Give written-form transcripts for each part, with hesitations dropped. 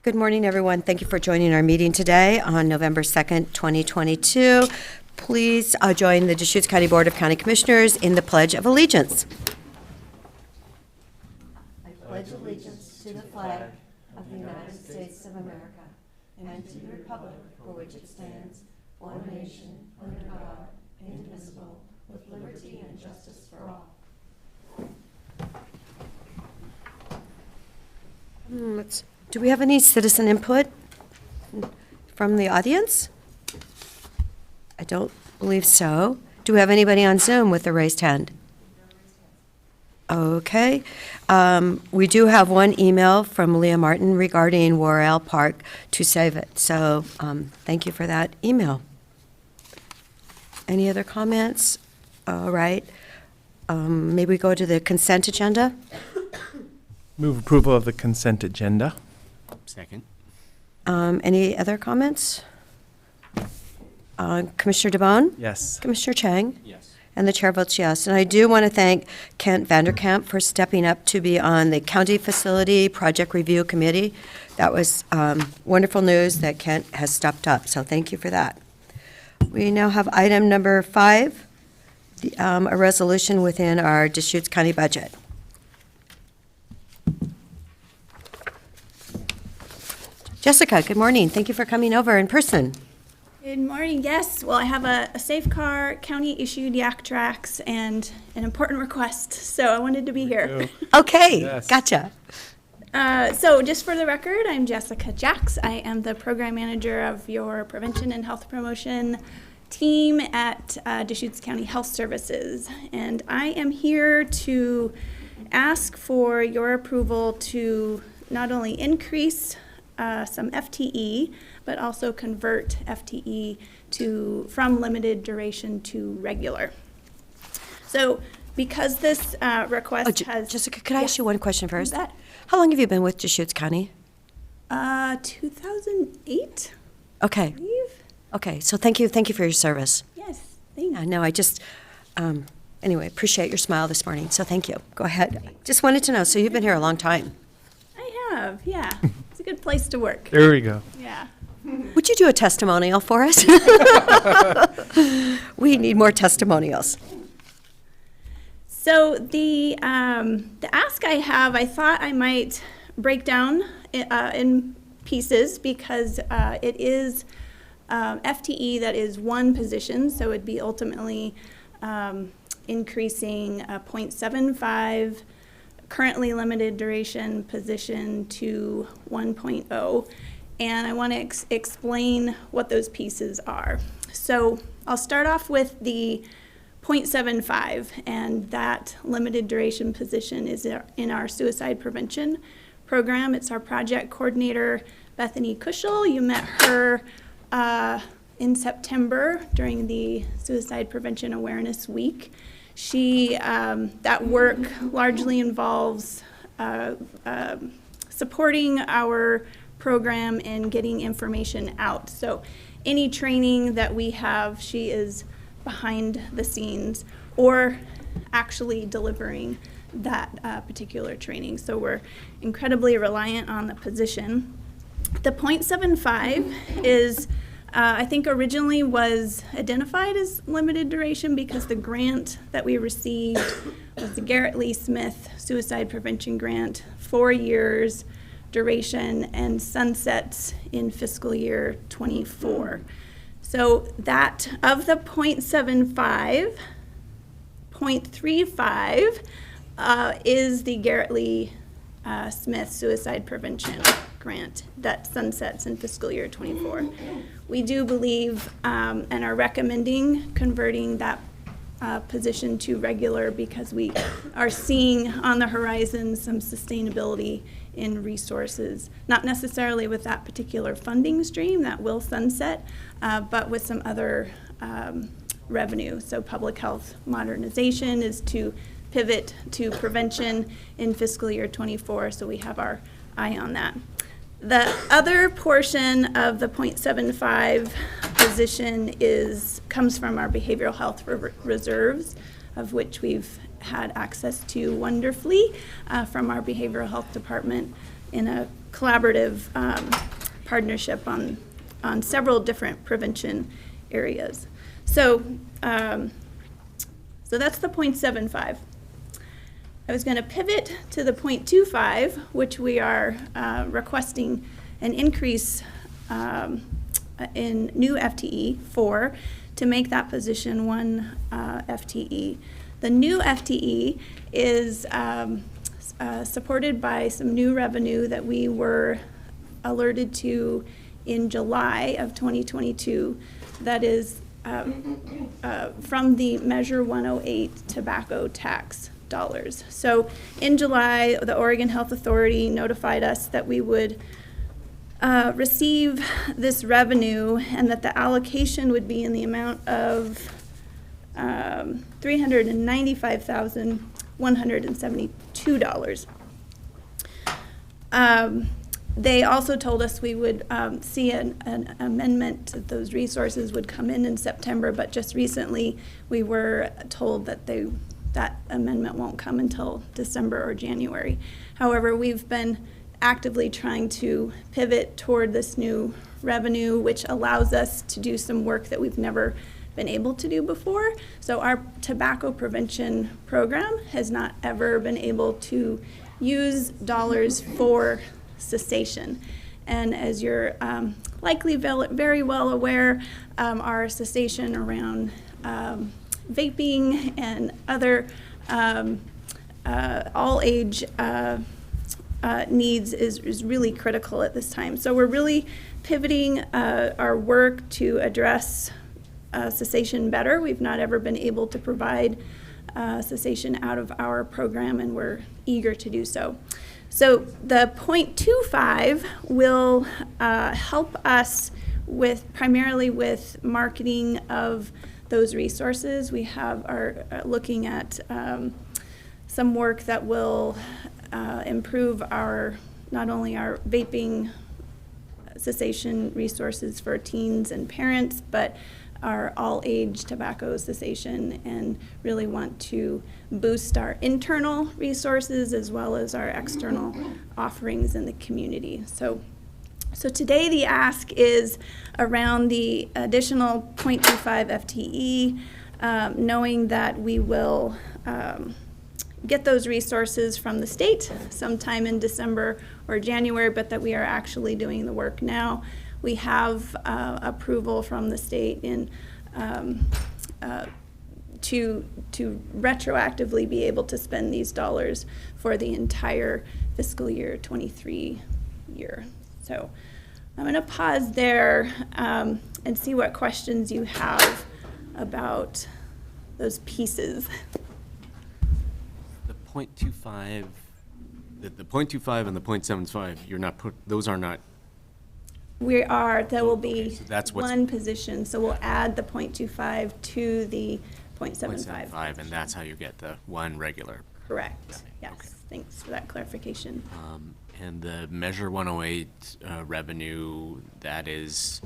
Good morning, everyone. Thank you for joining our meeting today on November 2nd, 2022. Please join the Deschutes County Board of County Commissioners in the Pledge of Allegiance. I pledge allegiance to the flag of the United States of America and to the republic for which it stands, one nation, under God, indivisible, with liberty and justice for all. Do we have any citizen input from the audience? I don't believe so. Do we have anybody on Zoom with a raised hand? Okay. We do have one email from Leah Martin regarding Worrell Park to save it. So thank you for that email. Any other comments? All right. Maybe we go to the consent agenda. Move approval of the consent agenda. Second. Any other comments? Commissioner DeBonne? Yes. Commissioner Chang? Yes. And the chair votes yes. And I do want to thank Kent Vanderkamp for stepping up to be on the County Facility Project Review Committee. That was wonderful news that Kent has stepped up, so thank you for that. We now have item number 5, a resolution within our Deschutes County budget. Jessica, good morning. Thank you for coming over in person. Good morning. Yes, well, I have a Safe Car County-issued yak tracks and an important request, so I wanted to be here. Okay, Yes. Gotcha. So just for the record, I'm Jessica Jacks. I am the program manager of your prevention and health promotion team at Deschutes County Health Services, and I am here to ask for your approval to not only increase some FTE, but also convert FTE from limited duration to regular. So because this request has... Jessica, could I ask you one question first? You bet. How long have you been with Deschutes County? 2008, Okay. I believe. Okay, so thank you for your service. Yes, thank you. No, I just, anyway, appreciate your smile this morning, so thank you. Go ahead. Just wanted to know, so you've been here a long time. I have, yeah. It's a good place to work. There we go. Yeah. Would you do a testimonial for us? We need more testimonials. So the ask I have, I thought I might break down in pieces because it is FTE that is one position, so it'd be ultimately increasing 0.75 currently limited duration position to 1.0, and I want to explain what those pieces are. So I'll start off with the 0.75, and that limited duration position is in our suicide prevention program. It's our project coordinator, Bethany Kushel. You met her in September during the Suicide Prevention Awareness Week. She, that work largely involves supporting our program and getting information out. So any training that we have, she is behind the scenes or actually delivering that particular training. So we're incredibly reliant on the position. The 0.75 is I think originally was identified as limited duration because the grant that we received was the Garrett Lee Smith Suicide Prevention Grant, 4 years duration, and sunsets in fiscal year 24. So that of the 0.75, 0.35 is the Garrett Lee Smith Suicide Prevention Grant that sunsets in fiscal year 24. We do believe and are recommending converting that position to regular because we are seeing on the horizon some sustainability in resources, not necessarily with that particular funding stream that will sunset, but with some other revenue. So public health modernization is to pivot to prevention in fiscal year 24, so we have our eye on that. The other portion of the 0.75 position comes from our behavioral health reserves, of which we've had access to wonderfully from our behavioral health department in a collaborative partnership on several different prevention areas. So, so that's the 0.75. I was going to pivot to the 0.25, which we are requesting an increase in new FTE for, to make that position 1 FTE. The new FTE is supported by some new revenue that we were alerted to in July of 2022, that is from the Measure 108 tobacco tax dollars. So in July, the Oregon Health Authority notified us that we would receive this revenue and that the allocation would be in the amount of $395,172. They also told us we would see an amendment to those resources would come in September, but just recently we were told that that amendment won't come until December or January. However, we've been actively trying to pivot toward this new revenue, which allows us to do some work that we've never been able to do before. So our tobacco prevention program has not ever been able to use dollars for cessation. And as you're likely very well aware, our cessation around vaping and other all-age needs is really critical at this time. So we're really pivoting our work to address cessation better. We've not ever been able to provide cessation out of our program, and we're eager to do so. So the 0.25 will help us primarily with marketing of those resources. We are looking at some work that will improve not only our vaping cessation resources for teens and parents, but our all-age tobacco cessation, and really want to boost our internal resources as well as our external offerings in the community. So today the ask is around the additional 0.25 FTE, knowing that we will get those resources from the state sometime in December or January, but that we are actually doing the work now. We have approval from the state to retroactively be able to spend these dollars for the entire fiscal year 23 year. So I'm going to pause there and see what questions you have about those pieces. The 0.25, the 0.25 and the 0.75, you're not those are not. There will be so that's one position, so we'll add the 0.25 to the 0.75. 0.75, and that's how you get the one regular. Correct, yes. Okay. Thanks for that clarification. And the Measure 108 revenue, that's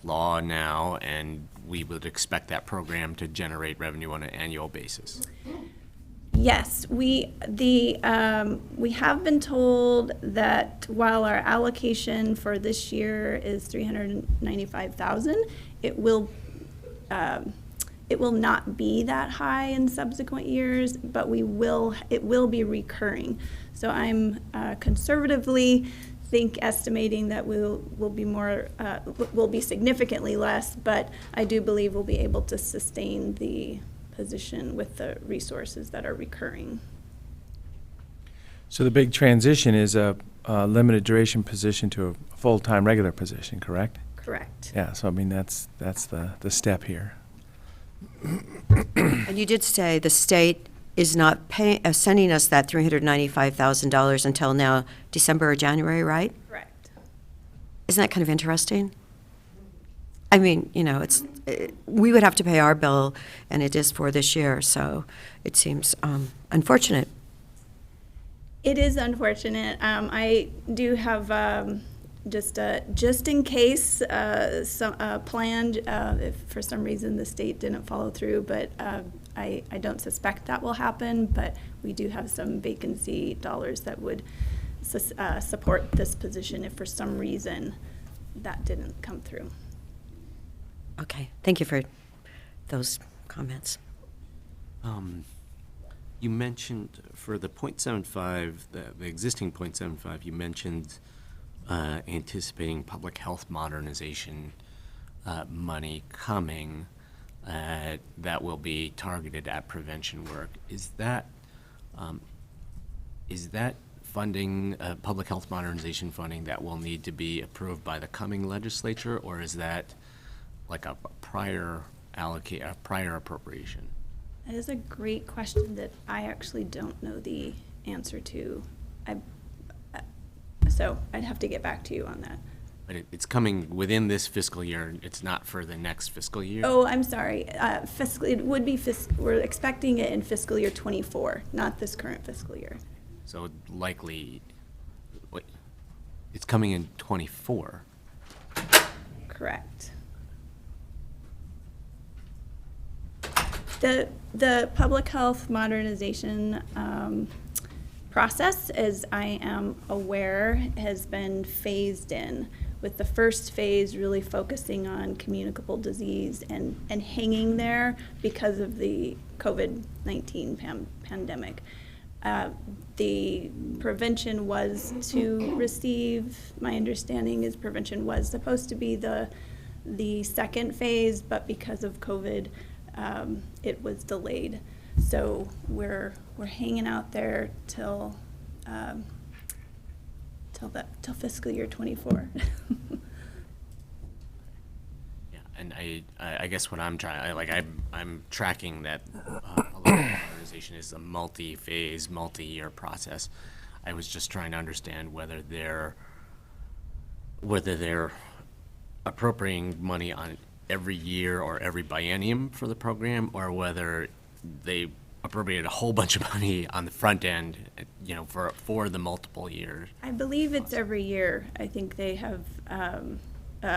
law now, and we would expect that program to generate revenue on an annual basis. Yes, we have been told that while our allocation for this year is $395,000, it will not be that high in subsequent years, but it will be recurring. So I'm conservatively estimating that will be significantly less, but I do believe we'll be able to sustain the position with the resources that are recurring. So the big transition is a limited duration position to a full-time regular position, correct? Correct. Yeah, so I mean, that's the step here. And you did say the state is not sending us that $395,000 until now, December or January, right? Correct. Isn't that kind of interesting? I mean, we would have to pay our bill, and it is for this year, so it seems unfortunate. It is unfortunate. I do have just in case planned if for some reason the state didn't follow through, but I don't suspect that will happen, but we do have some vacancy dollars that would support this position if for some reason that didn't come through. Okay, thank you for those comments. You mentioned for the .75, the existing .75, you mentioned anticipating public health modernization money coming that will be targeted at prevention work. Is that funding, public health modernization funding, that will need to be approved by the coming legislature, or is that like a prior appropriation? That is a great question that I actually don't know the answer to. So I'd have to get back to you on that. But it's coming within this fiscal year. It's not for the next fiscal year? Oh, I'm sorry. It would be, we're expecting it in fiscal year 24, not this current fiscal year. So likely, it's coming in 24. Correct. The public health modernization process, as I am aware, has been phased in, with the first phase really focusing on communicable disease and hanging there because of the COVID-19 pandemic. The prevention was to receive, my understanding is prevention was supposed to be the second phase, but because of COVID, it was delayed. So we're hanging out there till fiscal year 24. Yeah, and I guess what I'm trying, I'm tracking that modernization is a multi-phase, multi-year process. I was just trying to understand whether they're appropriating money on every year or every biennium for the program, or whether they appropriated a whole bunch of money on the front end, for the multiple years. I believe it's every year. I think they have,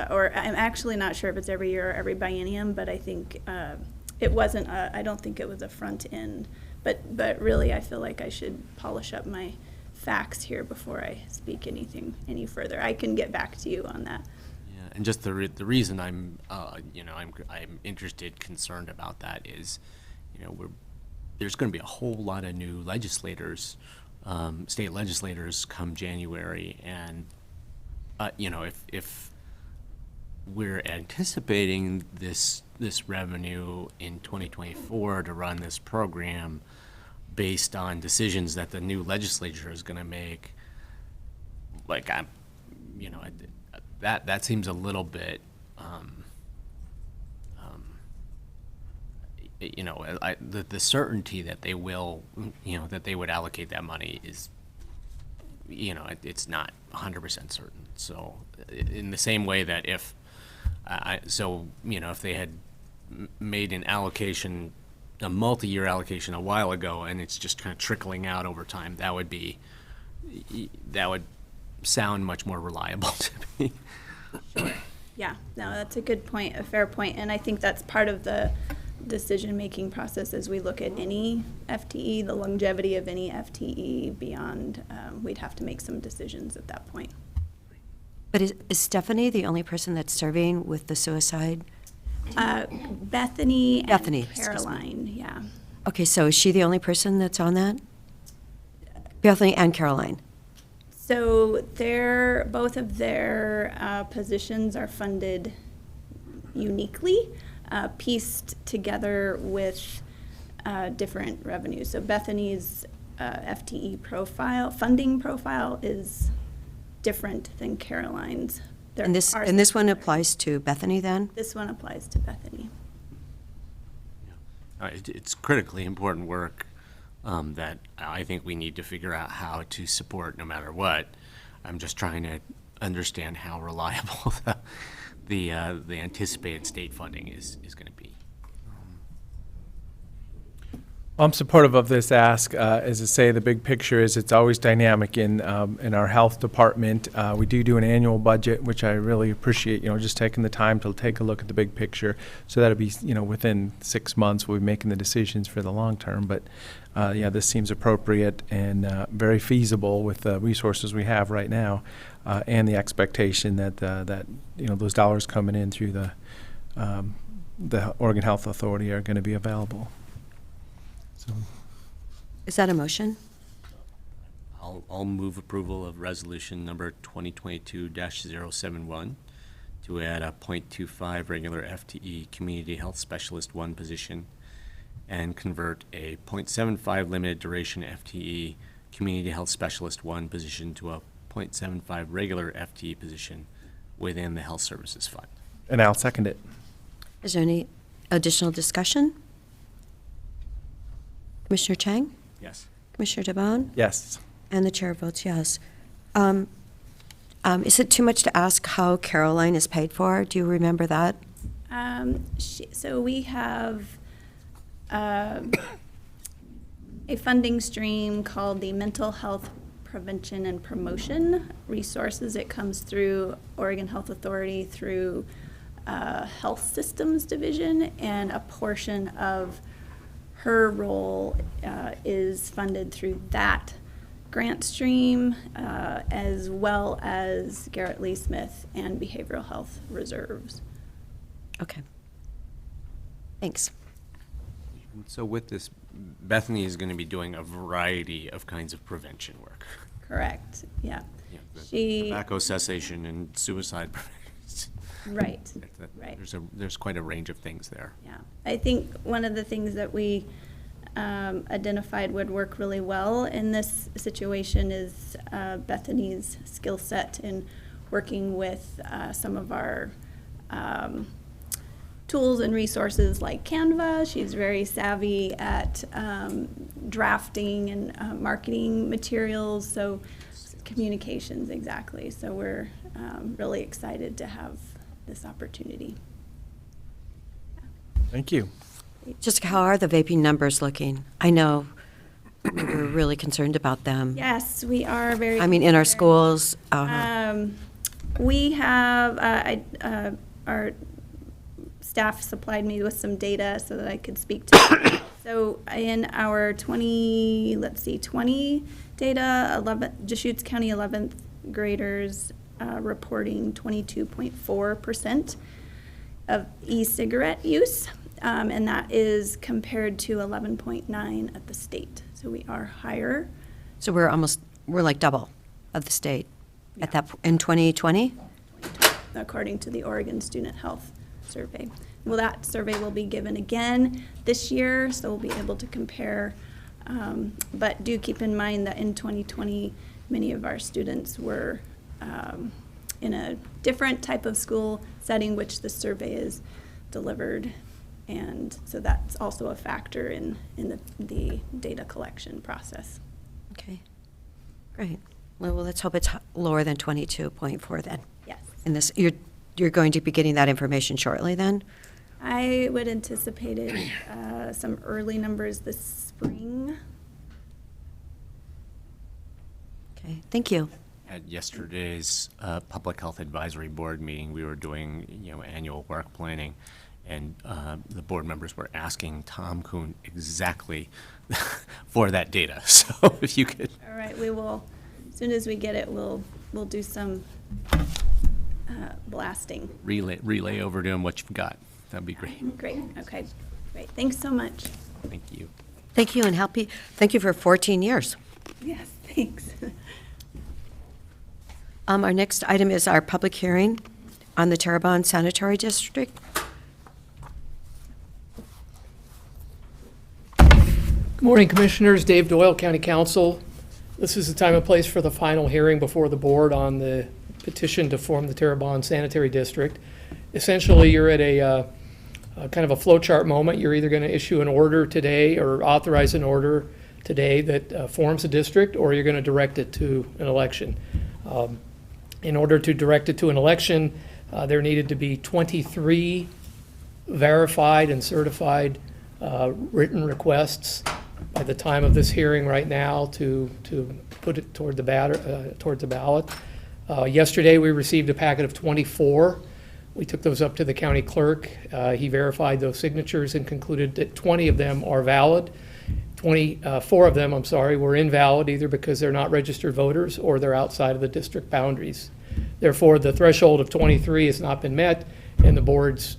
or I'm actually not sure if it's every year or every biennium, but I think it wasn't, I don't think it was a front end. But really, I feel like I should polish up my facts here before I speak any further. I can get back to you on that. Yeah, and just the reason I'm interested, concerned about that is, there's going to be a whole lot of new legislators, state legislators, come January, and if we're anticipating this revenue in 2024 to run this program based on decisions that the new legislature is going to make, that seems a little bit, the certainty that they will, that they would allocate that money is, it's not 100% certain. So in the same way that if they had made an allocation, a multi-year allocation a while ago, and it's just kind of trickling out over time, that would sound much more reliable to me. Yeah, no, that's a good point, a fair point, and I think that's part of the decision-making process as we look at any FTE, the longevity of any FTE beyond, we'd have to make some decisions at that point. But is Stephanie the only person that's serving with the suicide? Bethany and excuse me. Caroline, yeah. Okay, so is she the only person that's on that? Bethany and Caroline. So both of their positions are funded uniquely, pieced together with different revenues. So Bethany's FTE funding profile is different than Caroline's. And this one applies to Bethany then? This one applies to Bethany. It's critically important work that I think we need to figure out how to support no matter what. I'm just trying to understand how reliable the anticipated state funding is going to be. I'm supportive of this ask. As I say, the big picture is it's always dynamic in our health department. We do an annual budget, which I really appreciate, just taking the time to take a look at the big picture. So that'll be, within 6 months, we'll be making the decisions for the long term. But yeah, this seems appropriate and very feasible with the resources we have right now, and the expectation that those dollars coming in through the Oregon Health Authority are going to be available. So. Is that a motion? I'll move approval of resolution number 2022-071 to add a .25 regular FTE community health specialist 1 position and convert a .75 limited duration FTE community health specialist 1 position to a .75 regular FTE position within the health services fund. And I'll second it. Is there any additional discussion? Commissioner Chang? Yes. Commissioner DeBonne? Yes. And the chair votes yes. Is it too much to ask how Caroline is paid for? Do you remember that? So we have a funding stream called the Mental Health Prevention and Promotion Resources. It comes through Oregon Health Authority through Health Systems Division, and a portion of her role is funded through that grant stream, as well as Garrett Lee Smith and behavioral health reserves. Okay. Thanks. So with this, Bethany is going to be doing a variety of kinds of prevention work. Correct, yeah. Yeah, tobacco cessation and suicide prevention. Right, right. There's quite a range of things there. Yeah, I think one of the things that we identified would work really well in this situation is Bethany's skill set in working with some of our tools and resources like Canva. She's very savvy at drafting and marketing materials, so communications, exactly. So we're really excited to have this opportunity. Thank you. Jessica, how are the vaping numbers looking? I know we're really concerned about them. Yes, we are very. I mean, in our schools. We have, our staff supplied me with some data so that I could speak to it. So in our 20 data, Deschutes County 11th graders reporting 22.4% of e-cigarette use, and that is compared to 11.9 at the state. So we are higher. So we're like double of the state at that in 2020? According to the Oregon Student Health Survey. Well, that survey will be given again this year, so we'll be able to compare. But do keep in mind that in 2020, many of our students were in a different type of school setting, which the survey is delivered. And so that's also a factor in the data collection process. Okay, great. Well, let's hope it's lower than 22.4 then. Yes. And this, you're going to be getting that information shortly then? I would anticipate it, some early numbers this spring. Okay, thank you. At yesterday's Public Health Advisory Board meeting, we were doing annual work planning, and the board members were asking Tom Kuhn exactly for that data. So if you could. All right, we will, as soon as we get it, we'll do some blasting. Relay over to him what you've got. That'd be great. Great, okay, great. Thanks so much. Thank you. Thank you, and thank you for 14 years. Yes, thanks. Our next item is our public hearing on the Terrebonne Sanitary District. Good morning, Commissioners. Dave Doyle, County Council. This is the time and place for the final hearing before the board on the petition to form the Terrebonne Sanitary District. Essentially, you're at a kind of a flowchart moment. You're either going to issue an order today or authorize an order today that forms a district, or you're going to direct it to an election. In order to direct it to an election, there needed to be 23 verified and certified written requests by the time of this hearing right now to put it towards the ballot. Yesterday, we received a packet of 24. We took those up to the county clerk. He verified those signatures and concluded that 20 of them are valid. 4 of them, were invalid either because they're not registered voters or they're outside of the district boundaries. Therefore, the threshold of 23 has not been met, and the board's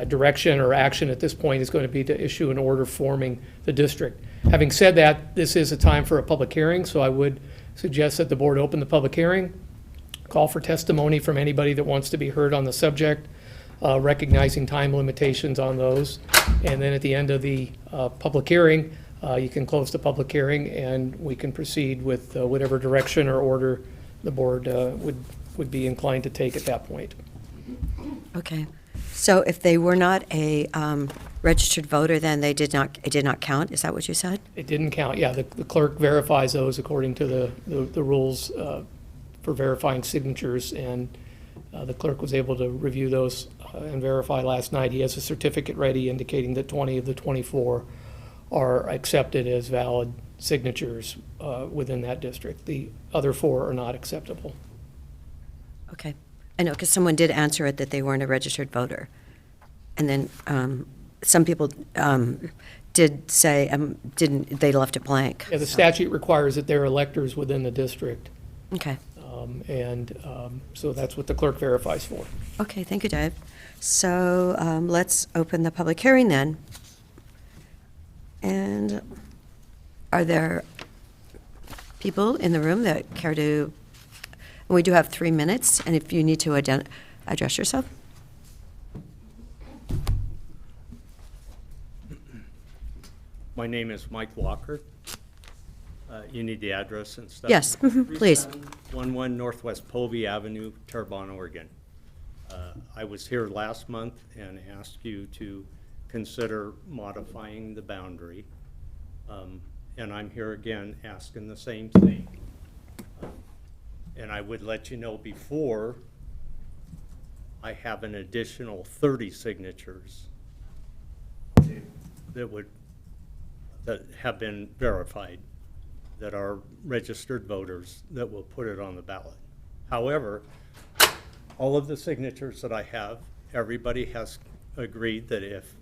direction or action at this point is going to be to issue an order forming the district. Having said that, this is a time for a public hearing, so I would suggest that the board open the public hearing, call for testimony from anybody that wants to be heard on the subject, recognizing time limitations on those. And then at the end of the public hearing, you can close the public hearing and we can proceed with whatever direction or order the board would be inclined to take at that point. Okay. So if they were not a registered voter, then it did not count? Is that what you said? It didn't count, yeah. The clerk verifies those according to the rules for verifying signatures, and the clerk was able to review those and verify last night. He has a certificate ready indicating that 20 of the 24 are accepted as valid signatures within that district. The other 4 are not acceptable. Okay. I know, because someone did answer it that they weren't a registered voter. And then some people did say, they left it blank. Yeah, the statute requires that they're electors within the district. Okay. So that's what the clerk verifies for. Okay, thank you, Dave. So let's open the public hearing then. And are there people in the room that care to, we do have 3 minutes, and if you need to address yourself. My name is Mike Walker. You need the address and stuff? Yes, please. 3711 Northwest Povey Avenue, Terrebonne, Oregon. I was here last month and asked you to consider modifying the boundary. And I'm here again asking the same thing. And I would let you know before I have an additional 30 signatures that have been verified, that are registered voters that will put it on the ballot. However, all of the signatures that I have, everybody has agreed that if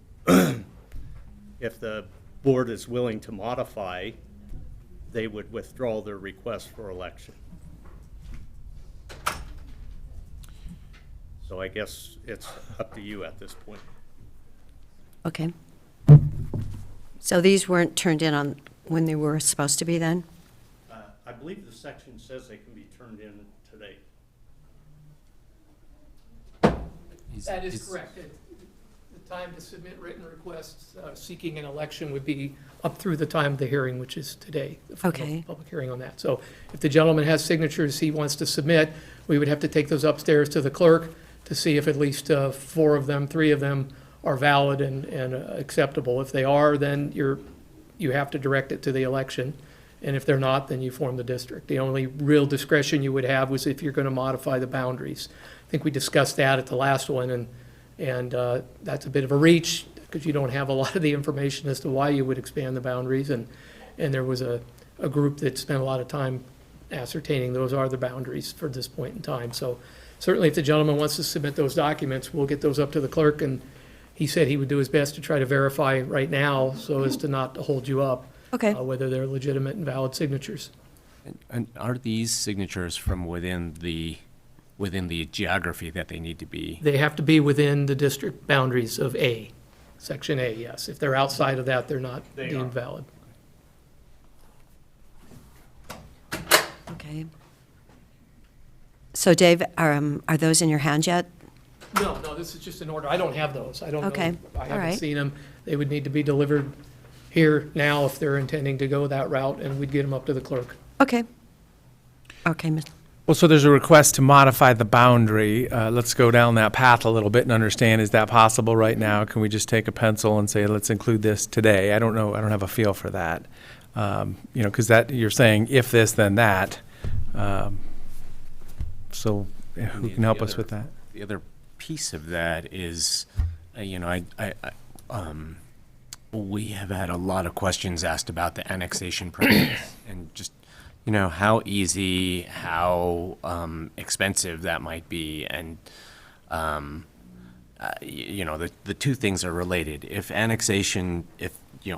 the board is willing to modify, they would withdraw their request for election. So I guess it's up to you at this point. Okay. So these weren't turned in on when they were supposed to be then? I believe the section says they can be turned in today. That is correct. The time to submit written requests seeking an election would be up through the time of the hearing, which is today. The Okay. Public hearing on that. So if the gentleman has signatures he wants to submit, we would have to take those upstairs to the clerk to see if at least 4 of them, 3 of them are valid and acceptable. If they are, then you have to direct it to the election. And if they're not, then you form the district. The only real discretion you would have was if you're going to modify the boundaries. I think we discussed that at the last one, and that's a bit of a reach because you don't have a lot of the information as to why you would expand the boundaries. And there was a group that spent a lot of time ascertaining those are the boundaries for this point in time. So certainly if the gentleman wants to submit those documents, we'll get those up to the clerk, and he said he would do his best to try to verify right now so as to not hold you up. Okay. Whether they're legitimate and valid signatures. And are these signatures from within the geography that they need to be? They have to be within the district boundaries of A, Section A, yes. If they're outside of that, they're not They deemed are. valid. Okay. So Dave, are those in your hand yet? No, this is just an order. I don't have those. I don't know. Okay, I all haven't right. seen them. They would need to be delivered here now if they're intending to go that route, and we'd get them up to the clerk. Okay. Okay, Ms. Well, so there's a request to modify the boundary. Let's go down that path a little bit and understand, is that possible right now? Can we just take a pencil and say, let's include this today? I don't know. I don't have a feel for that. Because that you're saying if this, then that. So who can help us with that? The other piece of that is, We have had a lot of questions asked about the annexation process and just, how easy, how expensive that might be. And, the two things are related. If annexation,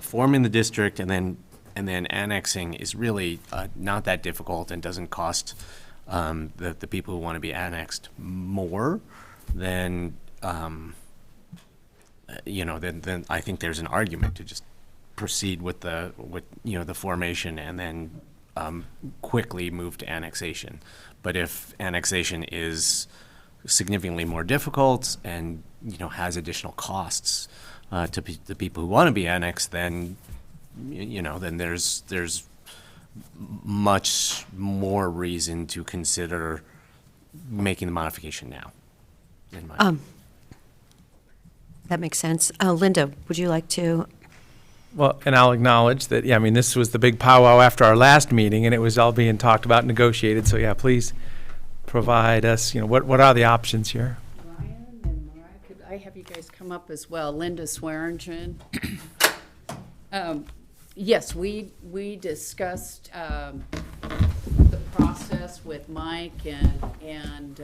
forming the district and then annexing is really not that difficult and doesn't cost the people who want to be annexed more, then then I think there's an argument to just proceed with the formation and then quickly move to annexation. But if annexation is significantly more difficult and has additional costs to the people who want to be annexed, then then there's much more reason to consider making the modification now. In my opinion. That makes sense. Linda, would you like to? Well, and I'll acknowledge that, yeah, I mean, this was the big powwow after our last meeting, and it was all being talked about, negotiated. So, yeah, please provide us, what are the options here? Ryan and Mariah, could I have you guys come up as well? Linda Swearingen. Yes, we discussed the process with Mike, and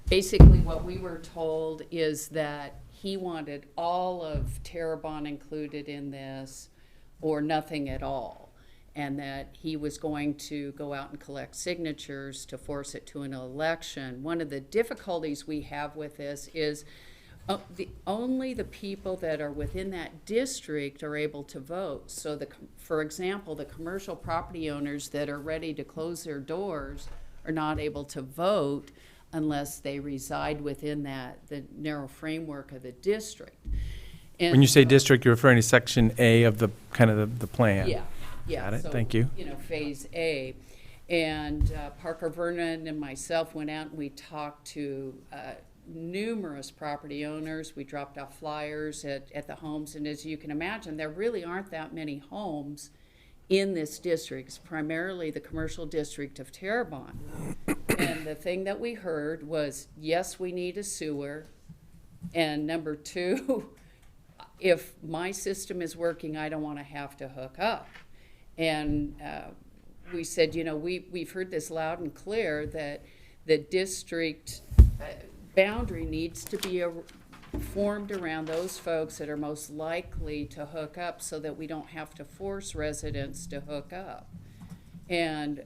basically what we were told is that he wanted all of Terrebonne included in this or nothing at all, and that he was going to go out and collect signatures to force it to an election. One of the difficulties we have with this is only the people that are within that district are able to vote. So, for example, the commercial property owners that are ready to close their doors are not able to vote unless they reside within the narrow framework of the district. And When you say district, you're referring to Section A of the kind of the plan. Yeah. Got it. So, Thank you. Phase A. And Parker Vernon and myself went out and we talked to numerous property owners. We dropped off flyers at the homes. And as you can imagine, there really aren't that many homes in this district. It's primarily the commercial district of Terrebonne. And the thing that we heard was, yes, we need a sewer. And number two, if my system is working, I don't want to have to hook up. And we said, we've heard this loud and clear that the district boundary needs to be formed around those folks that are most likely to hook up so that we don't have to force residents to hook up. And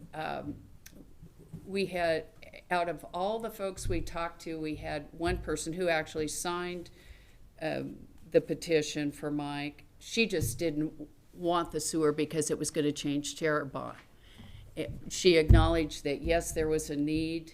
we had, out of all the folks we talked to, we had one person who actually signed the petition for Mike. She just didn't want the sewer because it was going to change Terrebonne. She acknowledged that, yes, there was a need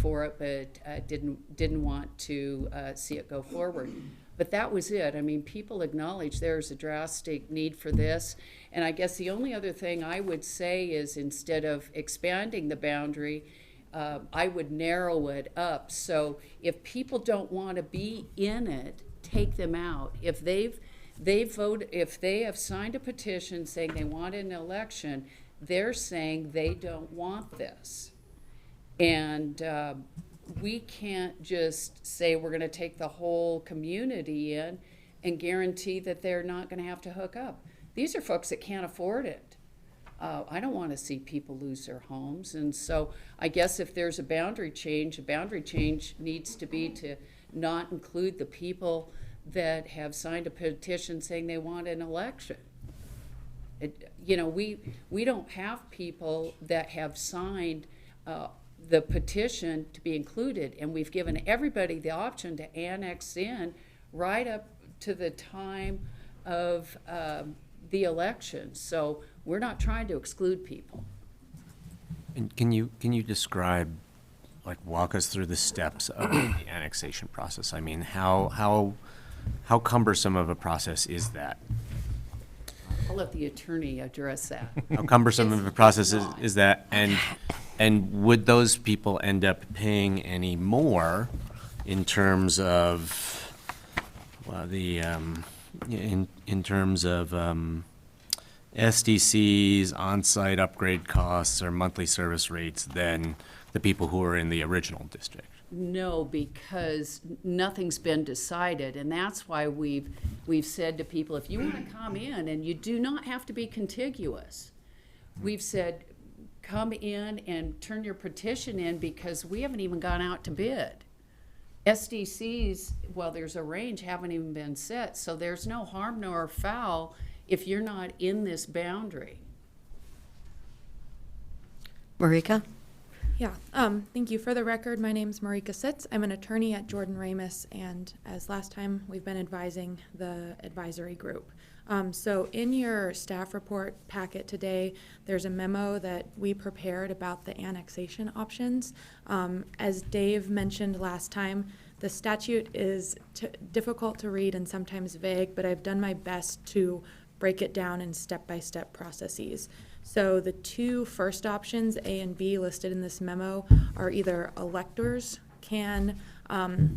for it, but didn't want to see it go forward. But that was it. I mean, people acknowledge there's a drastic need for this. And I guess the only other thing I would say is, instead of expanding the boundary, I would narrow it up. So if people don't want to be in it, take them out. If if they have signed a petition saying they want an election, they're saying they don't want this. And we can't just say we're going to take the whole community in and guarantee that they're not going to have to hook up. These are folks that can't afford it. I don't want to see people lose their homes. And so I guess if there's a boundary change needs to be to not include the people that have signed a petition saying they want an election. We don't have people that have signed the petition to be included, and we've given everybody the option to annex in right up to the time of the election. So we're not trying to exclude people. And can you describe, walk us through the steps of the annexation process? I mean, how cumbersome of a process is that? I'll let the attorney address that. How cumbersome of a process is that? And would those people end up paying any more in terms of in terms of SDCs, on-site upgrade costs, or monthly service rates than the people who are in the original district? know, because nothing's been decided, and that's why we've said to people, if you want to come in, and you do not have to be contiguous, we've said, come in and turn your petition in, because we haven't even gone out to bid. SDCs, well, there's a range, haven't even been set, so there's no harm nor foul if you're not in this boundary. Marika? Yeah, thank you. For the record, my name's Marika Sitz. I'm an attorney at Jordan Ramus, and as last time, we've been advising the advisory group. So in your staff report packet today, there's a memo that we prepared about the annexation options. As Dave mentioned last time, the statute is difficult to read and sometimes vague, but I've done my best to break it down in step-by-step processes. So the two first options, A and B, listed in this memo are either electors can,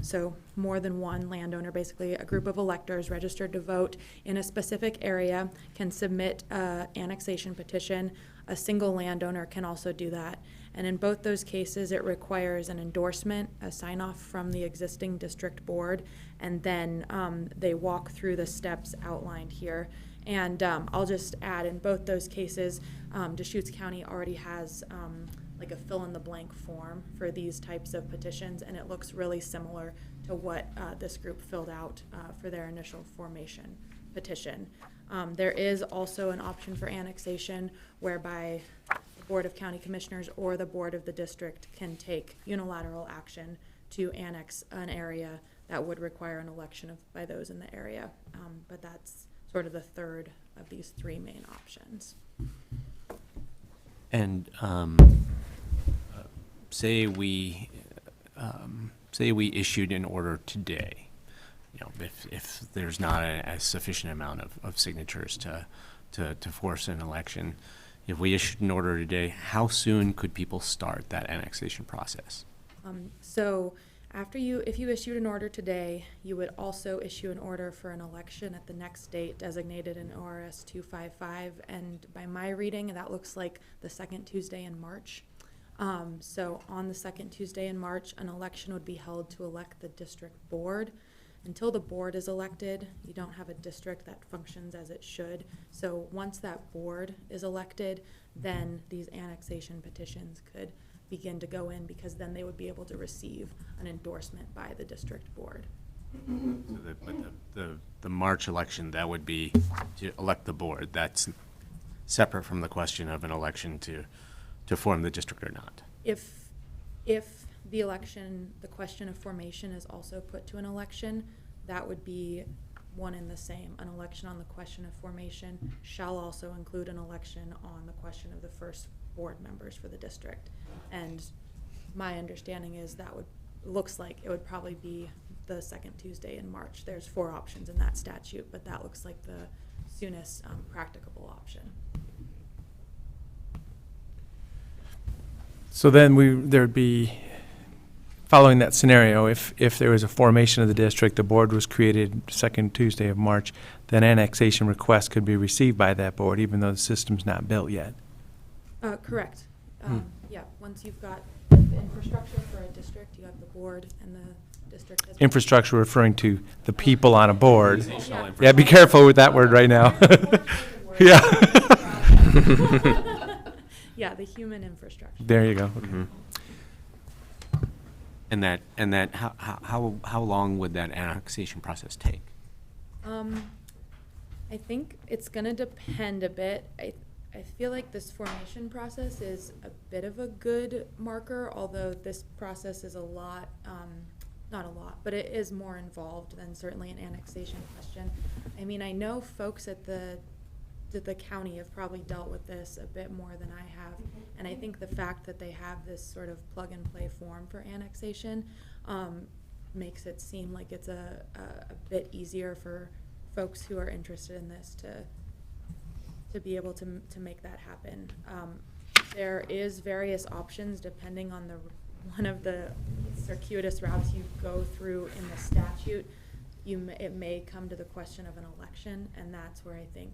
so more than one landowner, basically a group of electors registered to vote in a specific area can submit an annexation petition. A single landowner can also do that. And in both those cases, it requires an endorsement, a sign-off from the existing district board, and then they walk through the steps outlined here. And I'll just add, in both those cases, Deschutes County already has like a fill-in-the-blank form for these types of petitions, and it looks really similar to what this group filled out for their initial formation petition. There is also an option for annexation whereby the Board of County Commissioners or the Board of the District can take unilateral action to annex an area that would require an election by those in the area. But that's sort of the third of these three main options. And say we issued an order today, you know, if there's not a sufficient amount of signatures to force an election, if we issued an order today, how soon could people start that annexation process? So if you issued an order today, you would also issue an order for an election at the next date designated in ORS 255, and by my reading, that looks like the second Tuesday in March. So on the second Tuesday in March, an election would be held to elect the district board. Until the board is elected, you don't have a district that functions as it should. So once that board is elected, then these annexation petitions could begin to go in, because then they would be able to receive an endorsement by the district board. So the March election, that would be to elect the board. That's separate from the question of an election to form the district or not. If the election, the question of formation is also put to an election, that would be one and the same. An election on the question of formation shall also include an election on the question of the first board members for the district. And my understanding is looks like it would probably be the second Tuesday in March. There's 4 options in that statute, but that looks like the soonest practicable option. So then there'd be, following that scenario, if there was a formation of the district, the board was created second Tuesday of March, then annexation requests could be received by that board, even though the system's not built yet. Correct. Yeah, once you've got the infrastructure for a district, you have the board, and the district has... Infrastructure referring to the people on a board. Organizational Yeah, be careful with that word right now. Yeah. Yeah, the human infrastructure. There you go. Mm-hmm. And that how long would that annexation process take? I think it's going to depend a bit. I feel like this formation process is a bit of a good marker, although this process is a lot, not a lot, but it is more involved than certainly an annexation question. I mean, I know folks at the county have probably dealt with this a bit more than I have, and I think the fact that they have this sort of plug-and-play form for annexation makes it seem like it's a bit easier for folks who are interested in this to be able to make that happen. There is various options depending on one of the circuitous routes you go through in the statute. It may come to the question of an election, and that's where I think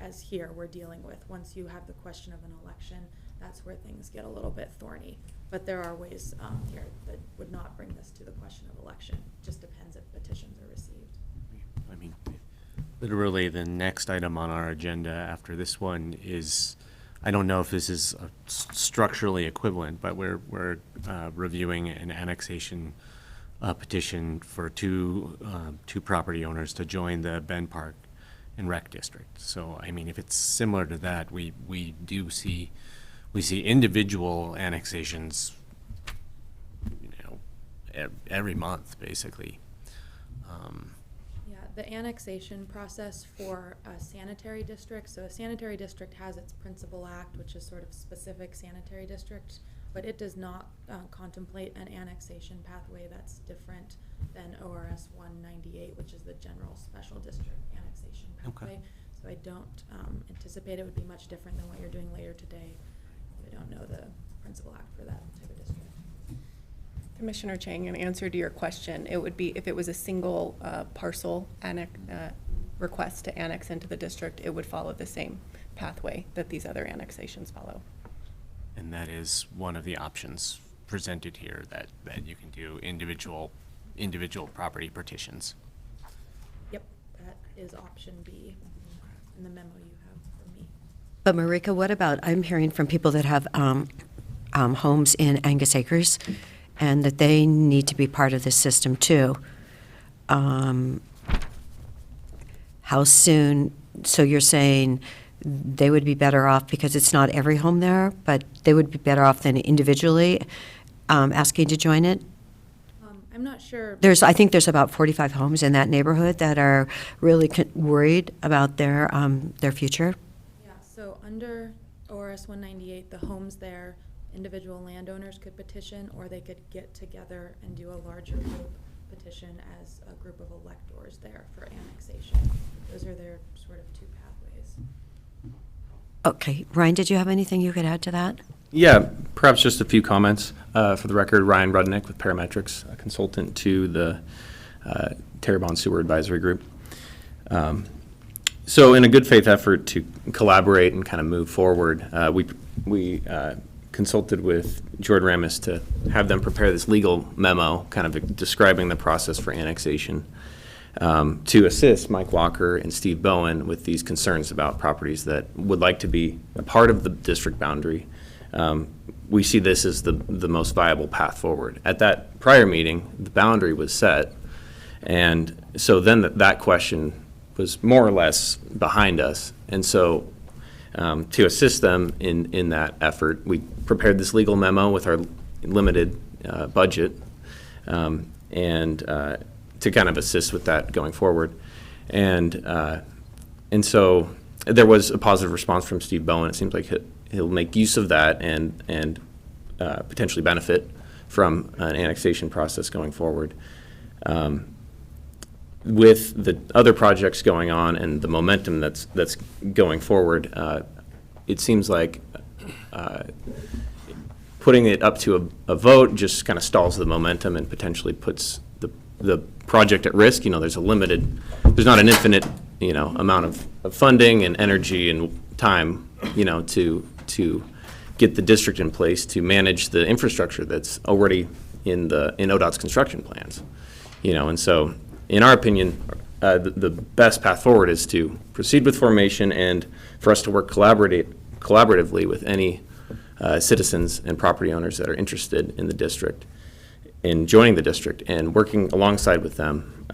as here we're dealing with. Once you have the question of an election, that's where things get a little bit thorny. But there are ways here that would not bring this to the question of election. Just depends if petitions are received. I mean, literally the next item on our agenda after this one is, I don't know if this is structurally equivalent, but we're reviewing an annexation petition for two property owners to join the Ben Park and Rec District. So, I mean, if it's similar to that, we see individual annexations, every month, basically. Yeah, the annexation process for a sanitary district, so a sanitary district has its principal act, which is sort of specific sanitary district, but it does not contemplate an annexation pathway that's different than ORS 198, which is the general special district annexation pathway. So I don't anticipate it would be much different than what you're doing later today. We don't know the principal act for that type of district. Commissioner Chang, in answer to your question, it would be if it was a single parcel request to annex into the district, it would follow the same pathway that these other annexations follow. And that is one of the options presented here, that you can do individual property petitions. Yep, that is option B in the memo you have for me. But Marika, what about, I'm hearing from people that have homes in Angus Acres, and that they need to be part of this system too. How soon, so you're saying they would be better off, because it's not every home there, but they would be better off than individually asking to join it? I'm not sure. I think there's about 45 homes in that neighborhood that are really worried about their future. Yeah, so under ORS 198, the homes there, individual landowners could petition, or they could get together and do a larger group petition as a group of electors there for annexation. Those are their sort of two pathways. Okay, Ryan, did you have anything you could add to that? Yeah, perhaps just a few comments. For the record, Ryan Rudnick with Parametrics, a consultant to the Terrebonne Sewer Advisory Group. So in a good faith effort to collaborate and kind of move forward, we consulted with Jordan Ramis to have them prepare this legal memo kind of describing the process for annexation to assist Mike Walker and Steve Bowen with these concerns about properties that would like to be a part of the district boundary. We see this as the most viable path forward. At that prior meeting, the boundary was set, and so then that question was more or less behind us. And so to assist them in that effort, we prepared this legal memo with our limited budget and to kind of assist with that going forward. And so there was a positive response from Steve Bowen. It seems like he'll make use of that and potentially benefit from an annexation process going forward. With the other projects going on and the momentum that's going forward, it seems like putting it up to a vote just kind of stalls the momentum and potentially puts the project at risk. There's there's not an infinite, amount of funding and energy and time, to get the district in place to manage the infrastructure that's already in ODOT's construction plans, and so in our opinion, the best path forward is to proceed with formation and for us to work collaboratively with any citizens and property owners that are interested in the district, in joining the district and working alongside with them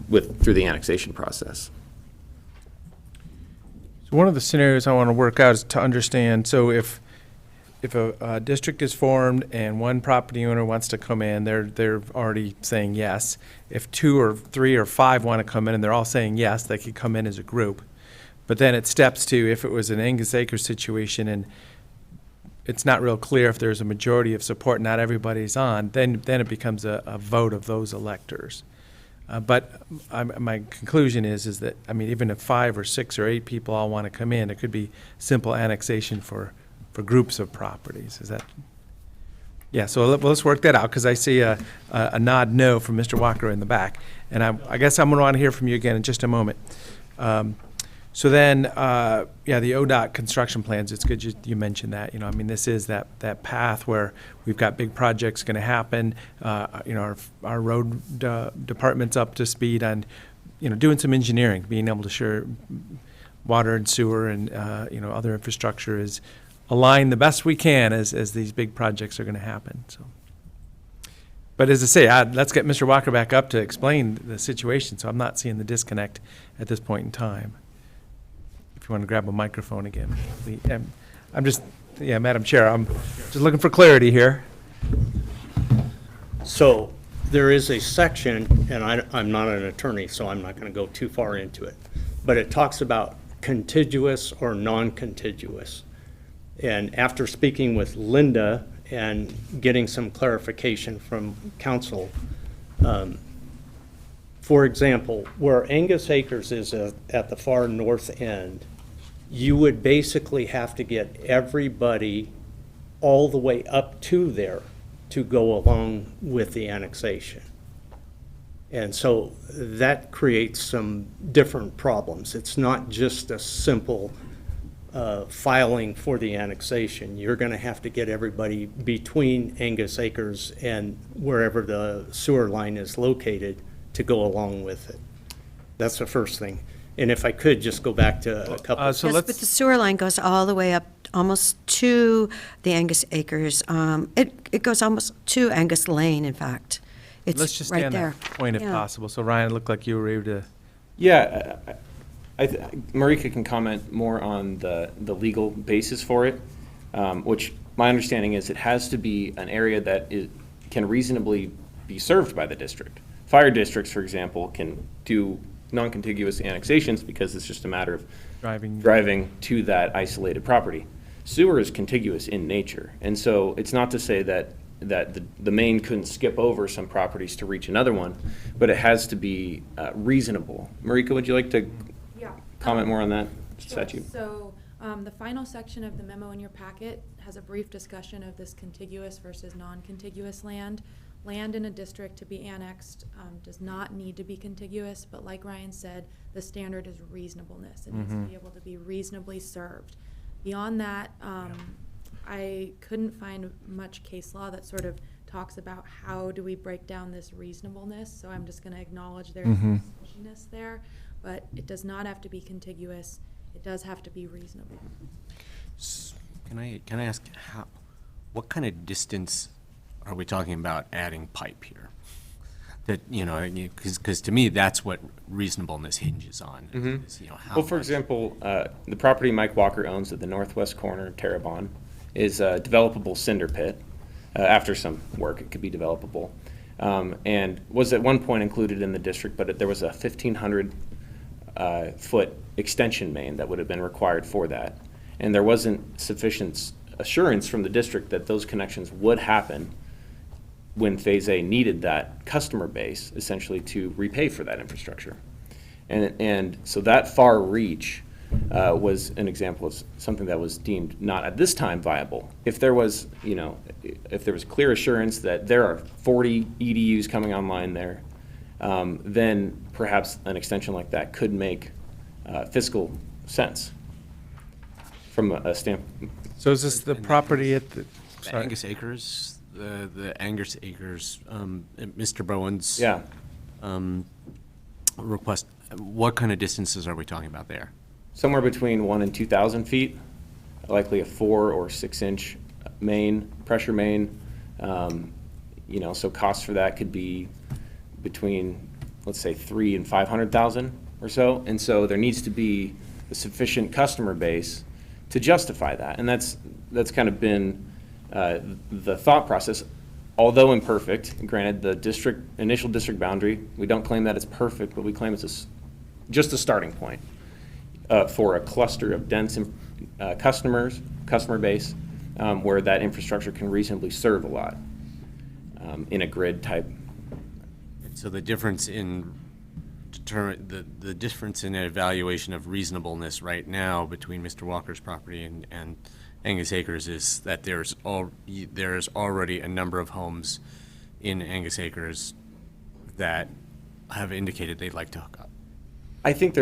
through the annexation process. So one of the scenarios I want to work out is to understand, so if a district is formed and one property owner wants to come in, they're already saying yes. If 2 or 3 or 5 want to come in and they're all saying yes, they could come in as a group. But then it steps to, if it was an Angus Acres situation and it's not real clear if there's a majority of support, not everybody's on, then it becomes a vote of those electors. But my conclusion is that, even if 5 or 6 or 8 people all want to come in, it could be simple annexation for groups of properties. Is that? Yeah, so let's work that out, because I see a nod no from Mr. Walker in the back. And I guess I'm going to want to hear from you again in just a moment. So then, yeah, the ODOT construction plans, it's good you mentioned that. I mean, this is that path where we've got big projects going to happen. Our road department's up to speed on, doing some engineering, being able to ensure water and sewer and, other infrastructure is aligned the best we can as these big projects are going to happen, so. But as I say, let's get Mr. Walker back up to explain the situation, so I'm not seeing the disconnect at this point in time. If you want to grab a microphone again. I'm just, Madam Chair, I'm just looking for clarity here. So there is a section, and I'm not an attorney, so I'm not going to go too far into it, but it talks about contiguous or non-contiguous. And after speaking with Linda and getting some clarification from council, for example, where Angus Acres is at the far north end, you would basically have to get everybody all the way up to there to go along with the annexation. And so that creates some different problems. It's not just a simple filing for the annexation. You're going to have to get everybody between Angus Acres and wherever the sewer line is located to go along with it. That's the first thing. And if I could just go back to a couple. So Yes, let's. but the sewer line goes all the way up almost to the Angus Acres. It goes almost to Angus Lane, in fact. Let's It's just right stay on there. that point if Yeah. possible. So Ryan, it looked like you were able to. Yeah, Marika can comment more on the legal basis for it, which my understanding is it has to be an area that can reasonably be served by the district. Fire districts, for example, can do non-contiguous annexations because it's just a matter of driving to that isolated property. Sewer is contiguous in nature, and so it's not to say that the main couldn't skip over some properties to reach another one, but it has to be reasonable. Marika, would you like to comment more on that statute? So the final section of the memo in your packet has a brief discussion of this contiguous versus non-contiguous land. Land in a district to be annexed does not need to be contiguous, but like Ryan said, the standard is reasonableness. It needs to be able to be reasonably served. Beyond that, I couldn't find much case law that sort of talks about how do we break down this reasonableness, so I'm just going to acknowledge there's squishiness there, but it does not have to be contiguous. It does have to be reasonable. Can I ask what kind of distance are we talking about adding pipe here? That, because to me, that's what reasonableness hinges on. Is, how Well, for much- example, the property Mike Walker owns at the northwest corner of Terrebonne is a developable cinder pit. After some work, it could be developable. And was at one point included in the district, but there was a 1,500 foot extension main that would have been required for that. And there wasn't sufficient assurance from the district that those connections would happen when Phase A needed that customer base, essentially, to repay for that infrastructure. And so that far reach was an example of something that was deemed not at this time viable. If there was, if there was clear assurance that there are 40 EDUs coming online there, then perhaps an extension like that could make fiscal sense from a standpoint. So is this the property at the? The Angus Acres, the Angus Acres, Mr. Bowen's Yeah. request. What kind of distances are we talking about there? Somewhere between 1,000 and 2,000 feet, likely a 4 or 6 inch pressure main. So costs for that could be between, let's say, 300,000 and 500,000 or so. And so there needs to be a sufficient customer base to justify that. And that's kind of been the thought process. Although imperfect, granted, the initial district boundary, we don't claim that it's perfect, but we claim it's just a starting point for a cluster of dense customer base, where that infrastructure can reasonably serve a lot in a grid type. So the difference in the difference in evaluation of reasonableness right now between Mr. Walker's property and Angus Acres is that there's already a number of homes in Angus Acres that have indicated they'd like to hook up. I think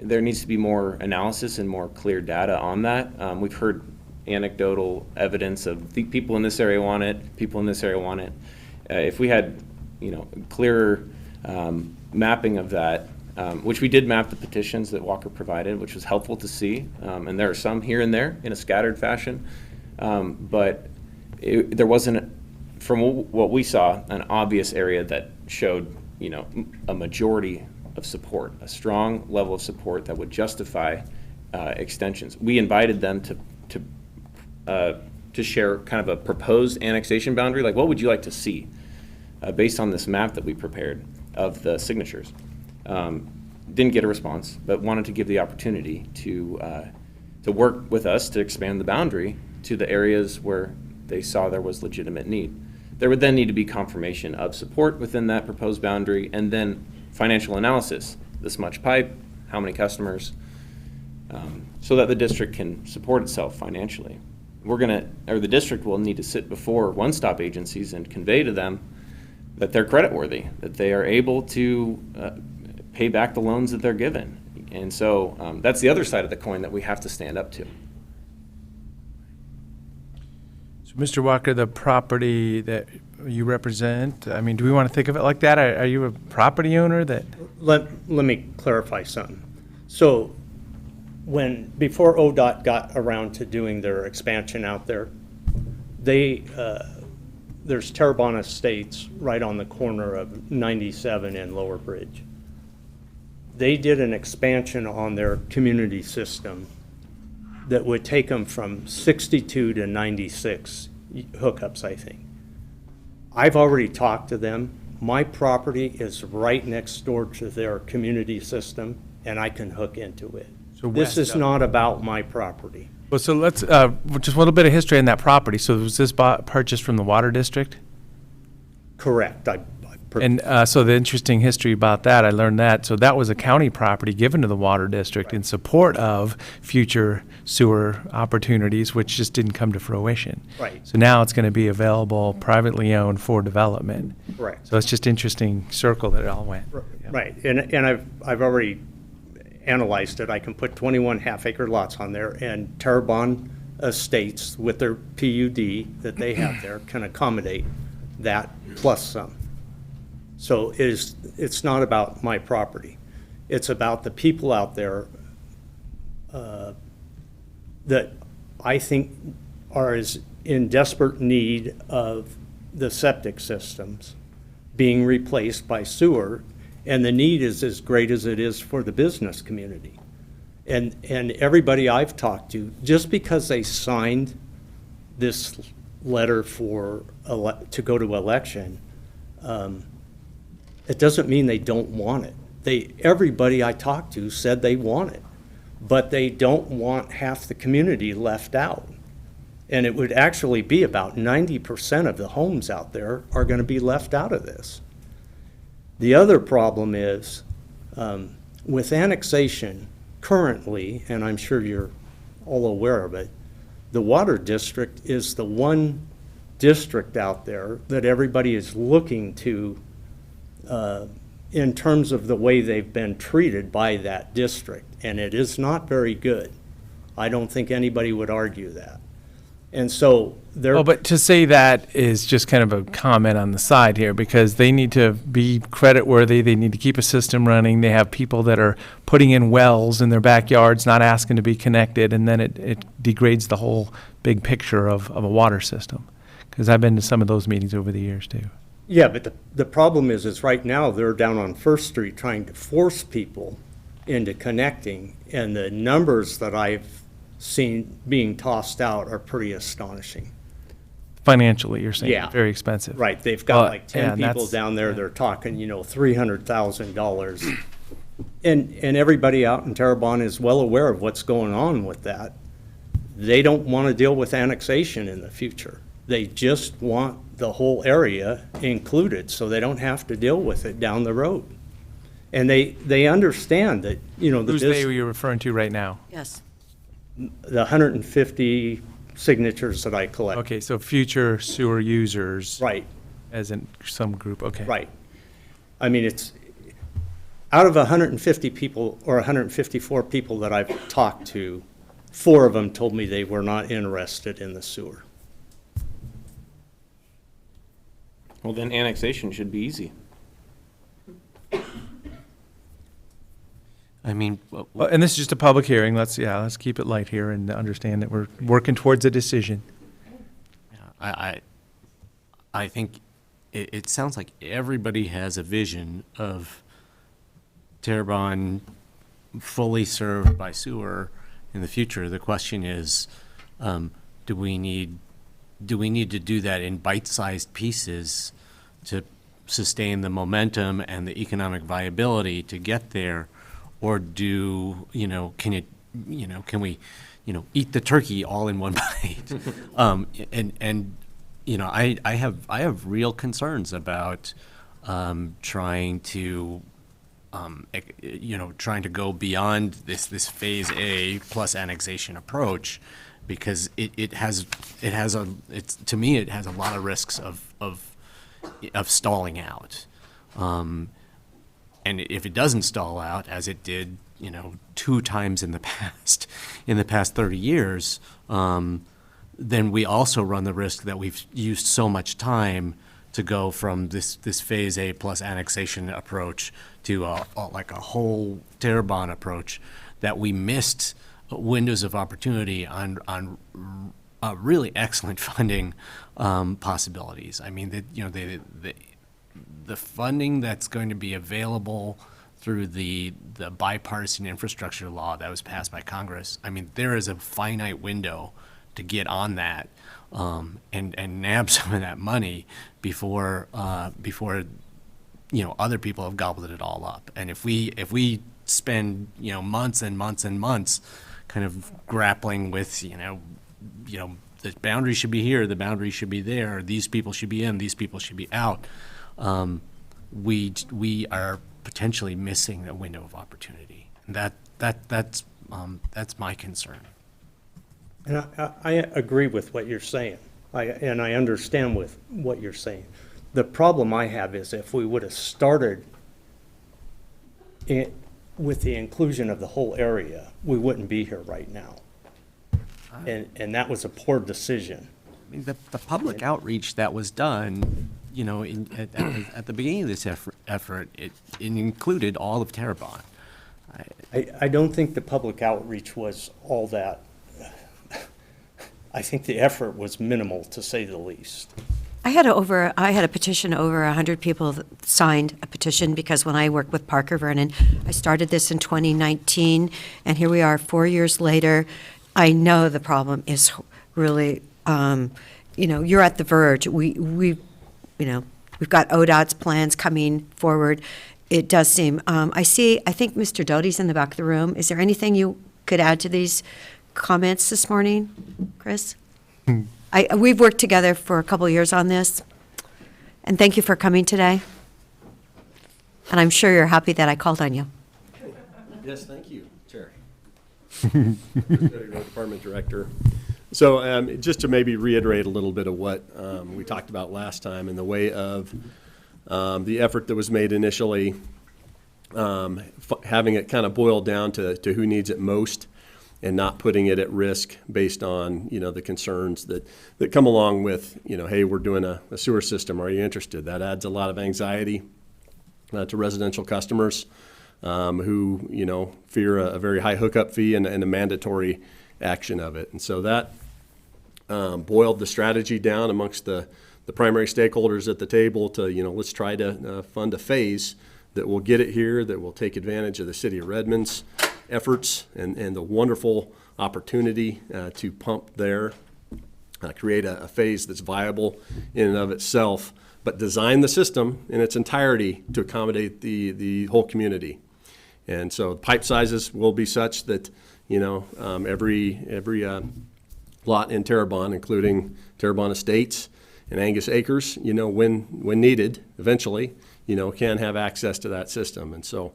there needs to be more analysis and more clear data on that. We've heard anecdotal evidence of the people in this area want it, people in this area want it. If we had, clearer mapping of that, which we did map the petitions that Walker provided, which was helpful to see, and there are some here and there in a scattered fashion, but there wasn't, from what we saw, an obvious area that showed, a majority of support, a strong level of support that would justify extensions. We invited them to share kind of a proposed annexation boundary, like what would you like to see based on this map that we prepared of the signatures. Didn't get a response, but wanted to give the opportunity to work with us to expand the boundary to the areas where they saw there was legitimate need. There would then need to be confirmation of support within that proposed boundary, and then financial analysis, this much pipe, how many customers, so that the district can support itself financially. The district will need to sit before one-stop agencies and convey to them that they're creditworthy, that they are able to pay back the loans that they're given. And so that's the other side of the coin that we have to stand up to. So, Mr. Walker, the property that you represent, I mean, do we want to think of it like that? Are you a property owner that? Let me clarify something. So before ODOT got around to doing their expansion out there, there's Terrebonne Estates right on the corner of 97 and Lower Bridge. They did an expansion on their community system that would take them from 62 to 96 hookups, I think. I've already talked to them. My property is right next door to their community system, and I can hook into it. So this is west of- not about my property. Well, so let's, just a little bit of history on that property. So was this purchased from the Water District? Correct. And so the interesting history about that, I learned that. So that was a county property given to the Water District in support of future sewer opportunities, which just didn't come to fruition. Right. So now it's going to be available, privately owned for development. Correct. So it's just interesting circle that it all went. Yeah. Right, and I've already analyzed it. I can put 21 half-acre lots on there, and Terrebonne Estates with their PUD that they have there can accommodate that plus some. So it's not about my property. It's about the people out there that I think are in desperate need of the septic systems being replaced by sewer, and the need is as great as it is for the business community. And everybody I've talked to, just because they signed this letter to go to election, it doesn't mean they don't want it. Everybody I talked to said they want it, but they don't want half the community left out. And it would actually be about 90% of the homes out there are going to be left out of this. The other problem is, with annexation currently, and I'm sure you're all aware of it, the Water District is the one district out there that everybody is looking to in terms of the way they've been treated by that district, and it is not very good. I don't think anybody would argue that. And so Well, but to say that is just kind of a comment on the side here, because they need to be creditworthy. They need to keep a system running. They have people that are putting in wells in their backyards, not asking to be connected, and then it degrades the whole big picture of a water system. Because I've been to some of those meetings over the years too. Yeah, but the problem is right now they're down on First Street trying to force people into connecting, and the numbers that I've seen being tossed out are pretty astonishing. Financially, you're saying, Yeah. very expensive. Right, they've got Well, like yeah, 10 and people that's- down there, yeah. they're talking, $300,000. And everybody out in Terrebonne is well aware of what's going on with that. They don't want to deal with annexation in the future. They just want the whole area included, so they don't have to deal with it down the road. And they understand that, Who's they you're referring to right now? Yes. the 150 signatures that I collect. Okay, so future sewer users. Right, As in some group, okay. right. I mean, out of 150 people or 154 people that I've talked to, 4 of them told me they were not interested in the sewer. Well, then annexation should be easy. I mean, Well, and this is just a public hearing. Let's keep it light here and understand that we're working towards a decision. I think it sounds like everybody has a vision of Terrebonne fully served by sewer in the future. The question is, do we need to do that in bite-sized pieces to sustain the momentum and the economic viability to get there, or can we eat the turkey all in one bite? I have real concerns about trying to go beyond this phase A plus annexation approach, because it has a lot of risks of stalling out. And if it doesn't stall out, as it did, 2 times in the past 30 years, then we also run the risk that we've used so much time to go from this phase A plus annexation approach to a whole Terrebonne approach, that we missed windows of opportunity on really excellent funding possibilities. I mean, the funding that's going to be available through the bipartisan infrastructure law that was passed by Congress, I mean, there is a finite window to get on that and nab some of that money before other people have gobbled it all up. And if we spend months and months and months kind of grappling with the boundary should be here, the boundary should be there, these people should be in, these people should be out, we are potentially missing a window of opportunity. And that's my concern. And I agree with what you're saying, and I understand with what you're saying. The problem I have is if we would have started with the inclusion of the whole area, we wouldn't be here right now. And that was a poor decision. I mean, the public outreach that was done, at the beginning of this effort, it included all of Terrebonne. I don't think the public outreach was all that. I think the effort was minimal, to say the least. I had a petition, over 100 people that signed a petition, because when I worked with Parker Vernon, I started this in 2019, and here we are 4 years later. I know the problem is really, you're at the verge. We've got ODOT's plans coming forward. It does seem, I think Mr. Doty's in the back of the room. Is there anything you could add to these comments this morning, Chris? We've worked together for a couple of years on this, and thank you for coming today. And I'm sure you're happy that I called on you. Yes, thank you, Chair. Department Director. So just to maybe reiterate a little bit of what we talked about last time in the way of the effort that was made initially, having it kind of boiled down to who needs it most, and not putting it at risk based on, the concerns that come along with, hey, we're doing a sewer system, are you interested? That adds a lot of anxiety to residential customers who, fear a very high hookup fee and a mandatory action of it. And so that boiled the strategy down amongst the primary stakeholders at the table to, let's try to fund a phase that will get it here, that will take advantage of the city of Redmond's efforts and the wonderful opportunity to pump there, create a phase that's viable in and of itself, but design the system in its entirety to accommodate the whole community. And so pipe sizes will be such that, every lot in Terrebonne, including Terrebonne Estates and Angus Acres, when needed, eventually, can have access to that system. And so,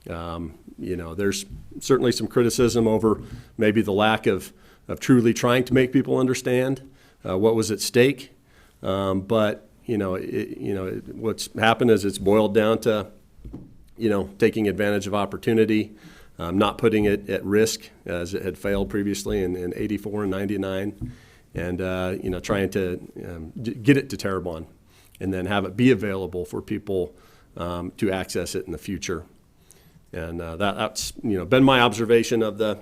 there's certainly some criticism over maybe the lack of truly trying to make people understand what was at stake. But what's happened is it's boiled down to, taking advantage of opportunity, not putting it at risk as it had failed previously in 84 and 99, and, trying to get it to Terrebonne and then have it be available for people to access it in the future. And that's been my observation of the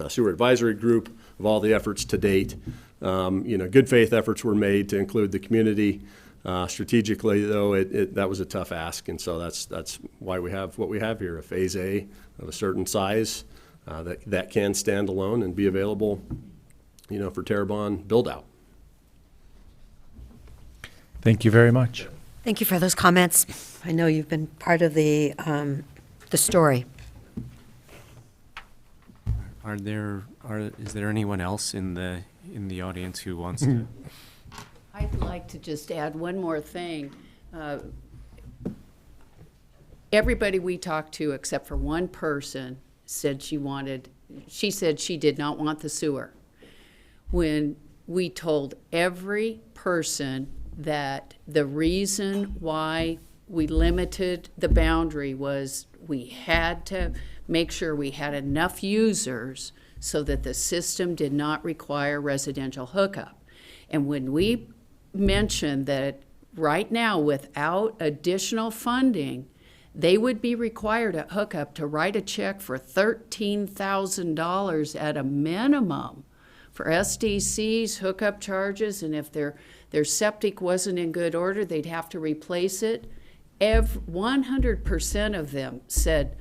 sewer advisory group, of all the efforts to date. Good faith efforts were made to include the community. Strategically, though, that was a tough ask, and so that's why we have what we have here, a Phase A of a certain size that can stand alone and be available, for Terrebonne build-out. Thank you very much. Thank you for those comments. I know you've been part of the story. Is there anyone else in the audience who wants to? I'd like to just add one more thing. Everybody we talked to, except for one person, said she said she did not want the sewer. When we told every person that the reason why we limited the boundary was we had to make sure we had enough users so that the system did not require residential hookup. And when we mentioned that right now, without additional funding, they would be required at hookup to write a check for $13,000 at a minimum for SDCs, hookup charges, and if their septic wasn't in good order, they'd have to replace it. 100% of them said,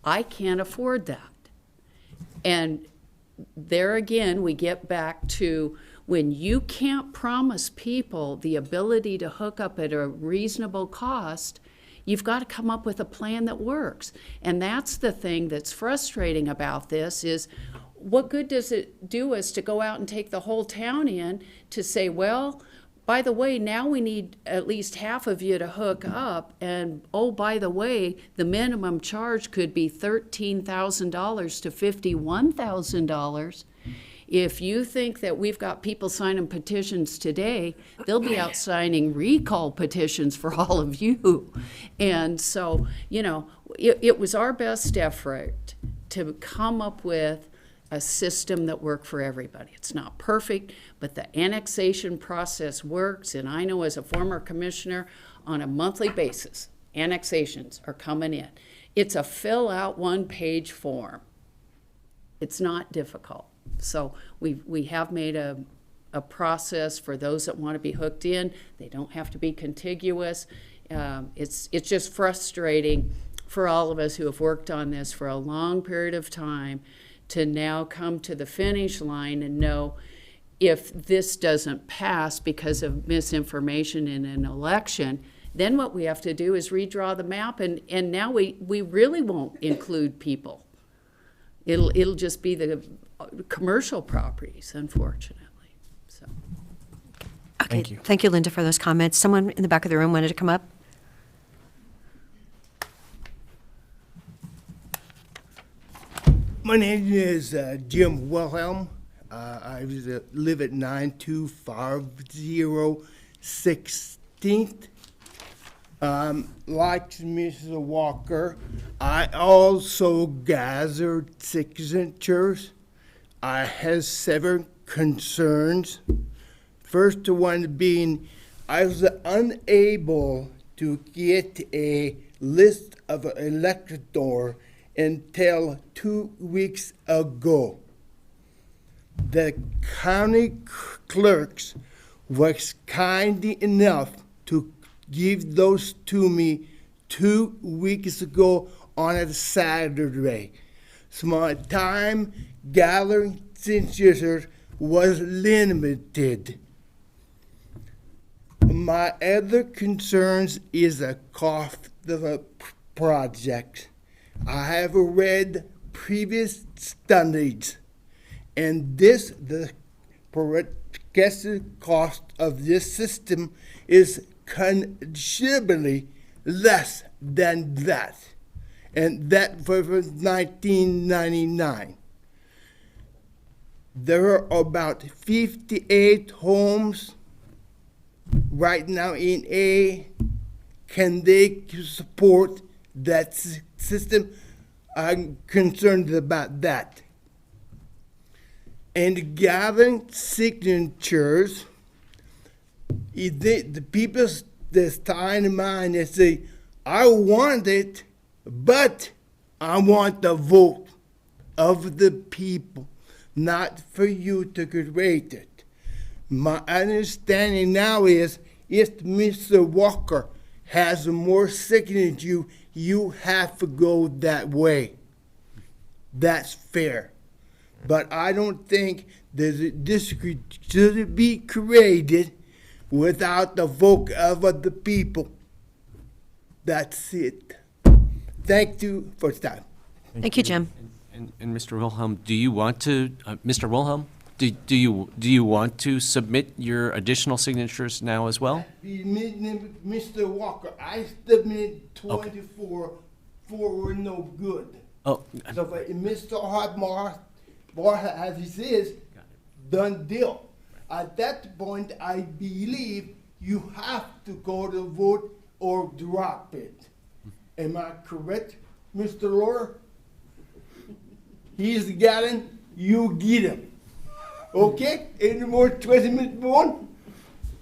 I can't afford that. And there again, we get back to when you can't promise people the ability to hook up at a reasonable cost, you've got to come up with a plan that works. And that's the thing that's frustrating about this is, what good does it do us to go out and take the whole town in to say, well, by the way, now we need at least half of you to hook up, and oh, by the way, the minimum charge could be $13,000 to $51,000. If you think that we've got people signing petitions today, they'll be out signing recall petitions for all of you. And so, it was our best effort to come up with a system that worked for everybody. It's not perfect, but the annexation process works, and I know as a former commissioner, on a monthly basis, annexations are coming in. It's a fill-out one-page form. It's not difficult. So we have made a process for those that want to be hooked in. They don't have to be contiguous. It's just frustrating for all of us who have worked on this for a long period of time to now come to the finish line and know if this doesn't pass because of misinformation in an election, then what we have to do is redraw the map, and now we really won't include people. It'll just be the commercial properties, unfortunately. So. Okay, Thank you. Thank you, Linda, for those comments. Someone in the back of the room wanted to come up? My name is Jim Wilhelm. I live at 9250 16th. Like Mrs. Walker, I also gathered signatures. I have several concerns. First one being, I was unable to get a list of electors until 2 weeks ago. The county clerks was kind enough to give those to me 2 weeks ago on a Saturday. So my time gathering signatures was limited. My other concerns is the cost of the project. I have read previous studies, and the projected cost of this system is considerably less than that, and that was 1999. There are about 58 homes right now in A. Can they support that system. I'm concerned about that. And gathering signatures, the people that's tying in mind, they say, I want it, but I want the vote of the people, not for you to create it. My understanding now is if Mr. Walker has more signatures, you have to go that way. That's fair. But I don't think the district should be created without the vote of the people. That's it. Thank you for time. Thank you, Jim. And Mr. Wilhelm, do you want to, Mr. Wilhelm, do you want to submit your additional signatures now as well? Mr. Walker, I submitted 24, 4 were no good. Oh, So if Mr. Hartmar as he says, done deal. At that point, I believe you have to go to vote or drop it. Am I correct, Mr. Lohr? He's got him, you get him. Okay? Any more questions, Mr. Bourne?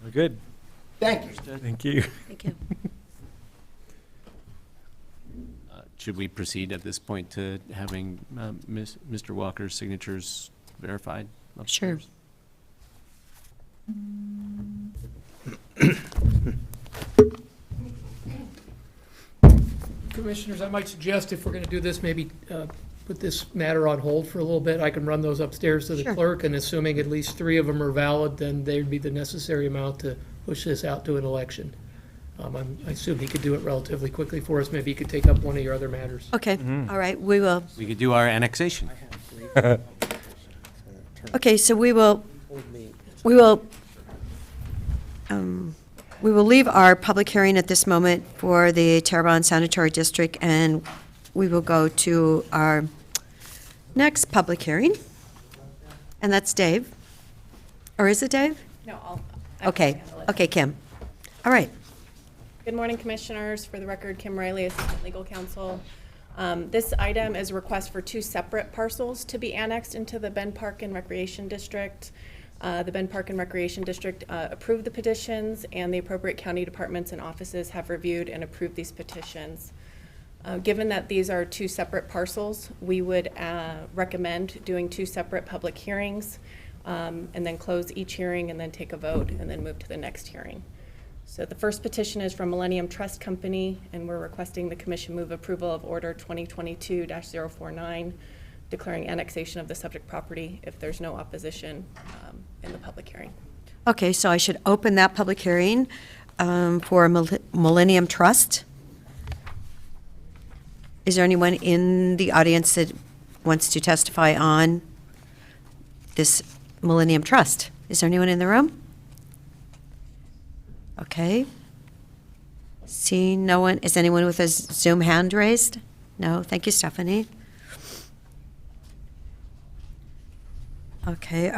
We're good. Thank you. Thank you. Thank you. should we proceed at this point to having Mr. Walker's signatures verified Sure. upstairs? Commissioners, I might suggest if we're going to do this, maybe put this matter on hold for a little bit. I can run those upstairs to the Sure. clerk, and assuming at least 3 of them are valid, then there'd be the necessary amount to push this out to an election. I assume he could do it relatively quickly for us. Maybe he could take up one of your other matters. Okay, all right, we will. We could do our annexation. Okay, so we will leave our public hearing at this moment for the Terrebonne Sanitary District, and we will go to our next public hearing, and that's Dave. Or is it Dave? No, I'll. Okay, okay, Kim. All right. Good morning, Commissioners. For the record, Kim Riley, Assistant Legal Counsel. This item is a request for 2 separate parcels to be annexed into the Bend Park and Recreation District. The Bend Park and Recreation District approved the petitions, and the appropriate county departments and offices have reviewed and approved these petitions. Given that these are 2 separate parcels, we would recommend doing 2 separate public hearings, and then close each hearing and then take a vote and then move to the next hearing. So the first petition is from Millennium Trust Company, and we're requesting the Commission move approval of Order 2022-049, declaring annexation of the subject property if there's no opposition in the public hearing. Okay, so I should open that public hearing for Millennium Trust. Is there anyone in the audience that wants to testify on this Millennium Trust? Is there anyone in the room? Okay. Seeing no one, is anyone with a Zoom hand raised? No, thank you, Stephanie. Okay,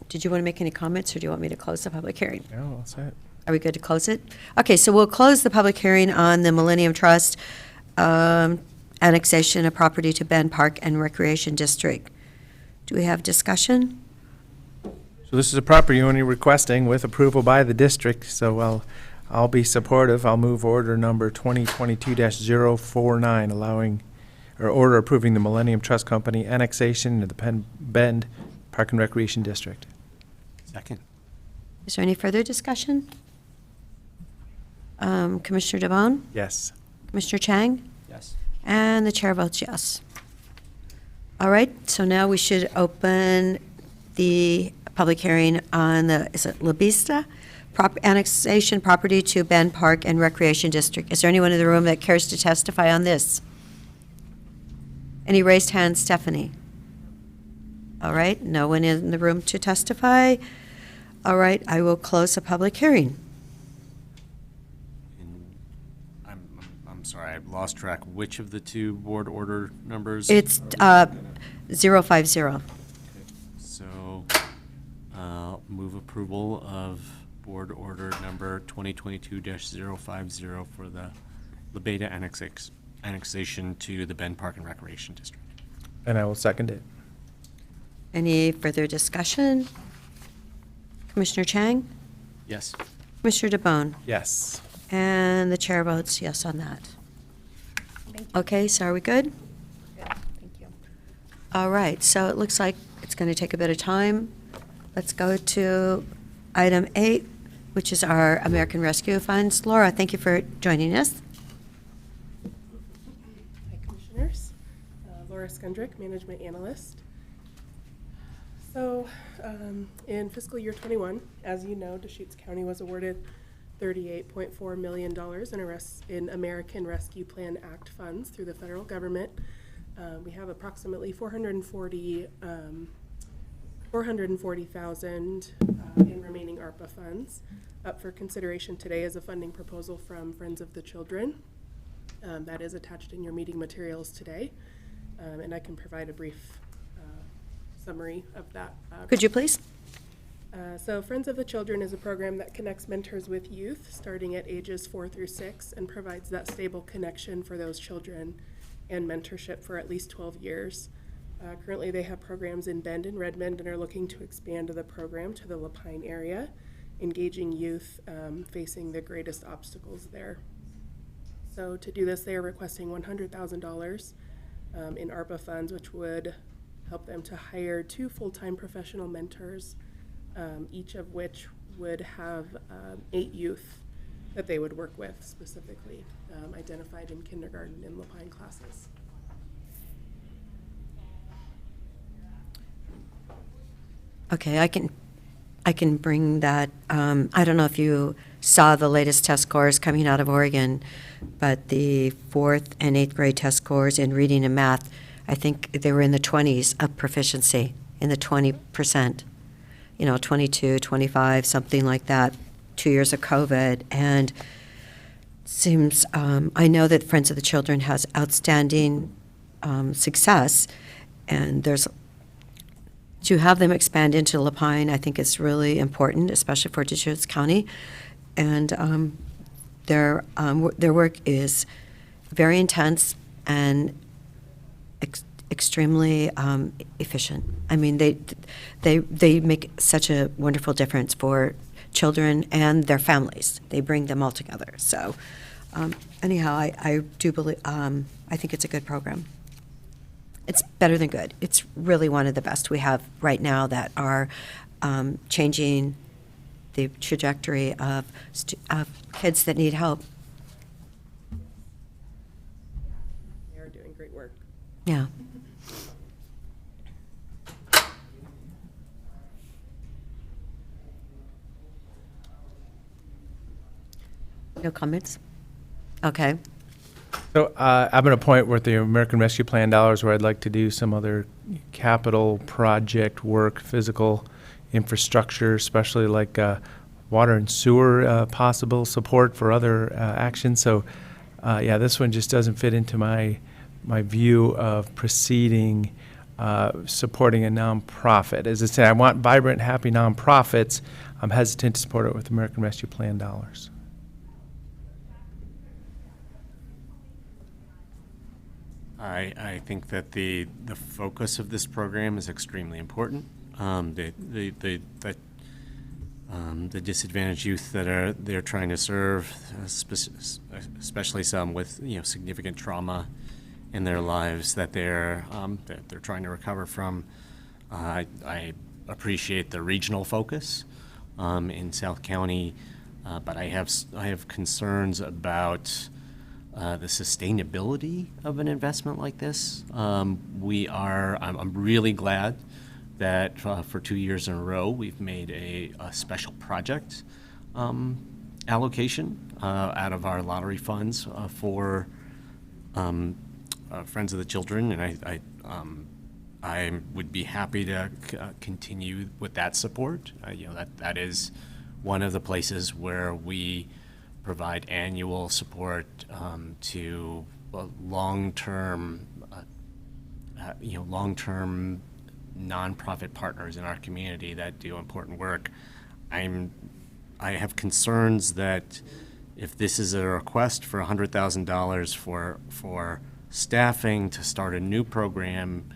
did you want to make any comments, or do you want me to close the public hearing? No, that's it. Are we good to close it? Okay, so we'll close the public hearing on the Millennium Trust annexation of property to Bend Park and Recreation District. Do we have discussion? So this is a property only requesting with approval by the district, so I'll be supportive. I'll move order number 2022-049, allowing, or order approving the Millennium Trust Company annexation of the Bend Park and Recreation District. Second. Is there any further discussion? Commissioner DeBonne? Yes. Commissioner Chang? Yes. And the chair votes yes. All right, so now we should open the public hearing on the, is it La Vista? Annexation property to Bend Park and Recreation District. Is there anyone in the room that cares to testify on this? Any raised hands, Stephanie? All right, no one in the room to testify. All right, I will close the public hearing. And I'm sorry, I've lost track. Which of the 2 board order numbers? It's 050. So, move approval of board order number 2022-050 for the the Beta annexation to the Bend Park and Recreation District. And I will second it. Any further discussion? Commissioner Chang? Yes. Commissioner DeBonne? Yes. And the chair votes yes on that. Okay, so are we good? Thank you. All right, so it looks like it's going to take a bit of time. Let's go to item 8, which is our American Rescue Funds. Laura, thank you for joining us. Hi, Commissioners. Laura Skundrick, Management Analyst. So, in fiscal year 21, as you know, Deschutes County was awarded $38.4 million in American Rescue Plan Act funds through the federal government. We have approximately $440,000 in remaining ARPA funds. Up for consideration today is a funding proposal from Friends of the Children. That is attached in your meeting materials today, and I can provide a brief summary of that. Could you please? So Friends of the Children is a program that connects mentors with youth starting at ages 4 through 6 and provides that stable connection for those children and mentorship for at least 12 years. Currently they have programs in Bend and Redmond and are looking to expand the program to the Lapine area, engaging youth facing the greatest obstacles there. So to do this, they are requesting $100,000 in ARPA funds, which would help them to hire 2 full-time professional mentors, each of which would have 8 youth that they would work with specifically, identified in kindergarten and Lapine classes. Okay, I can bring that. I don't know if you saw the latest test scores coming out of Oregon, but the 4th and 8th grade test scores in reading and math, I think they were in the 20s of proficiency, in the 20%, 22, 25, something like that, 2 years of COVID. And seems, I know that Friends of the Children has outstanding success, and to have them expand into Lapine, I think is really important, especially for Deschutes County. And their work is very intense and extremely efficient. I mean, they make such a wonderful difference for children and their families. They bring them all together. So anyhow, I do believe, I think it's a good program. It's better than good. It's really one of the best we have right now that are changing the trajectory of kids that need help. They are doing great work. Yeah. No comments? Okay. So I'm at a point with the American Rescue Plan dollars where I'd like to do some other capital project work, physical infrastructure, especially like water and sewer possible support for other actions. So yeah, this one just doesn't fit into my view of proceeding supporting a nonprofit. As I say, I want vibrant, happy nonprofits. I'm hesitant to support it with American Rescue Plan dollars. I think that the focus of this program is extremely important. The disadvantaged youth that they're trying to serve, especially some with significant trauma in their lives that they're trying to recover from. I appreciate the regional focus in South County, but I have concerns about the sustainability of an investment like this. I'm really glad that for 2 years in a row we've made a special project allocation out of our lottery funds for Friends of the Children, and I would be happy to continue with that support. That is one of the places where we provide annual support to long-term nonprofit partners in our community that do important work. I have concerns that if this is a request for $100,000 for staffing to start a new program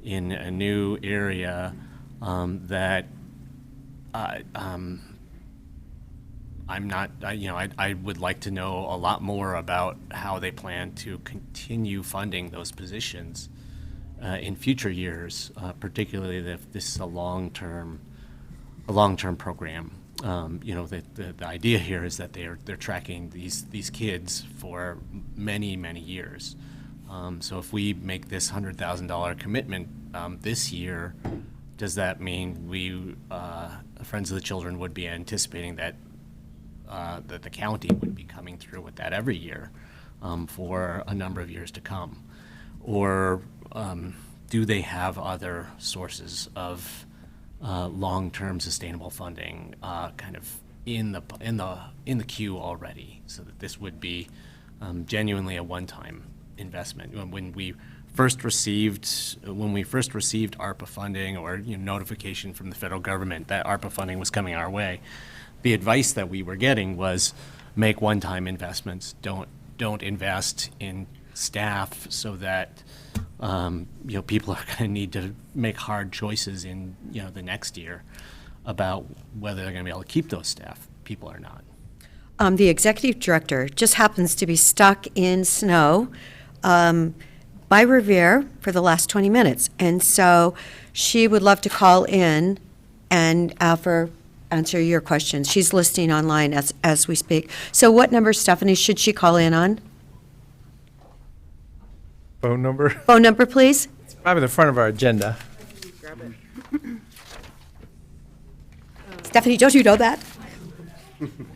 in a new area, that I'm not, I would like to know a lot more about how they plan to continue funding those positions in future years, particularly if this is a long-term program. The idea here is that they're tracking these kids for many, many years. So if we make this $100,000 commitment this year, does that mean we, Friends of the Children, would be anticipating that that the county would be coming through with that every year for a number of years to come? Or do they have other sources of long-term sustainable funding kind of in the queue already, so that this would be genuinely a one-time investment? When we first received ARPA funding, or notification from the federal government that ARPA funding was coming our way, the advice that we were getting was make one-time investments. Don't invest in staff, so that people are going to need to make hard choices in the next year about whether they're going to be able to keep those staff people or not. The executive director just happens to be stuck in snow by Revere for the last 20 minutes. And so she would love to call in and answer your questions. She's listening online as we speak. So what number, Stephanie, should she call in on? Phone number? Phone number, please? It's probably the front of our agenda. Grab it. Stephanie, don't you know that?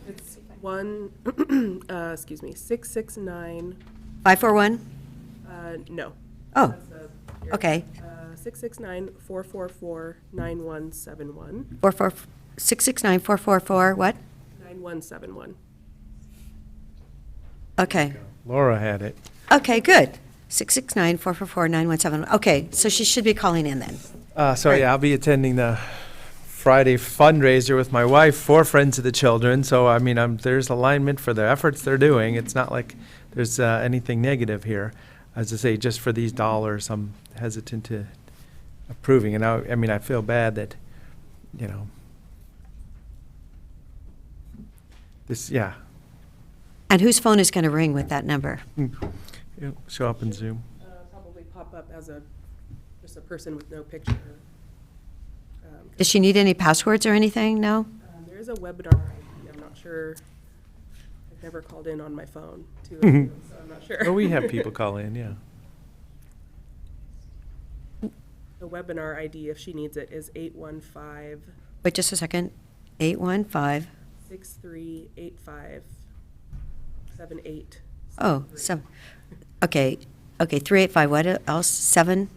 It's 669, 541? no. Oh, That's, here. okay. 669-444-9171. 669-444, what? 9171. Okay. Laura had it. Okay, good. 669-444-9171. Okay, so she should be calling in then. So yeah, I'll be attending the Friday fundraiser with my wife for Friends of the Children. So I mean, there's alignment for the efforts they're doing. It's not like there's anything negative here. As I say, just for these dollars, I'm hesitant to approving. And I mean, I feel bad that, this, yeah. And whose phone is going to ring with that number? It'll show up in Zoom. Probably pop up as just a person with no picture. Does she need any passwords or anything? No? There is a webinar ID. I'm not sure. I've never called in on my phone to it, so I'm not sure. Well, we have people call in, yeah. The webinar ID, if she needs it, is 815 Wait just a second. 815. 6385 78. Oh, so, okay. Okay, 385. What else? 7?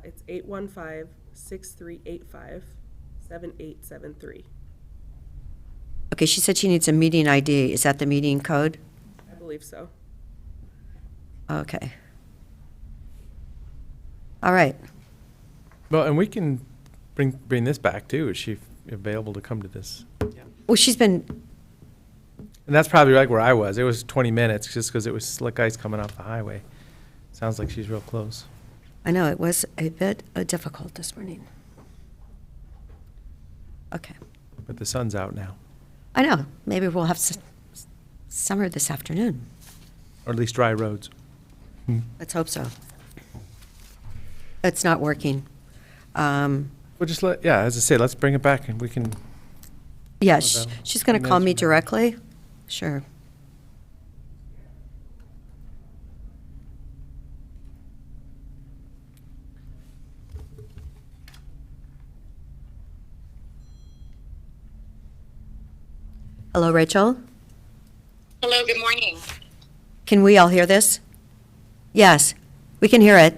It's 815-6385-7873. Okay, she said she needs a meeting ID. Is that the meeting code? I believe so. Okay. All right. Well, and we can bring this back too. Is she available to come to this? Well, she's been, And that's probably like where I was. It was 20 minutes just because it was slick ice coming off the highway. Sounds like she's real close. I know, it was a bit difficult this morning. Okay. But the sun's out now, I know. Maybe we'll have summer this afternoon. or at least dry roads. Let's hope so. It's not working. We'll just as I say, let's bring it back and we can, Yeah, Okay. she's going to call me directly. Sure. Hello, Rachel? Hello, good morning. Can we all hear this? Yes, we can hear it.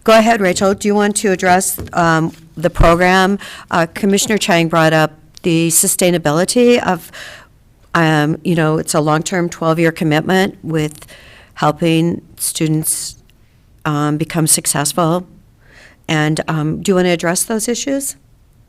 Go ahead, Rachel. Do you want to address the program? Commissioner Chang brought up the sustainability of, it's a long-term 12-year commitment with helping students become successful. And do you want to address those issues?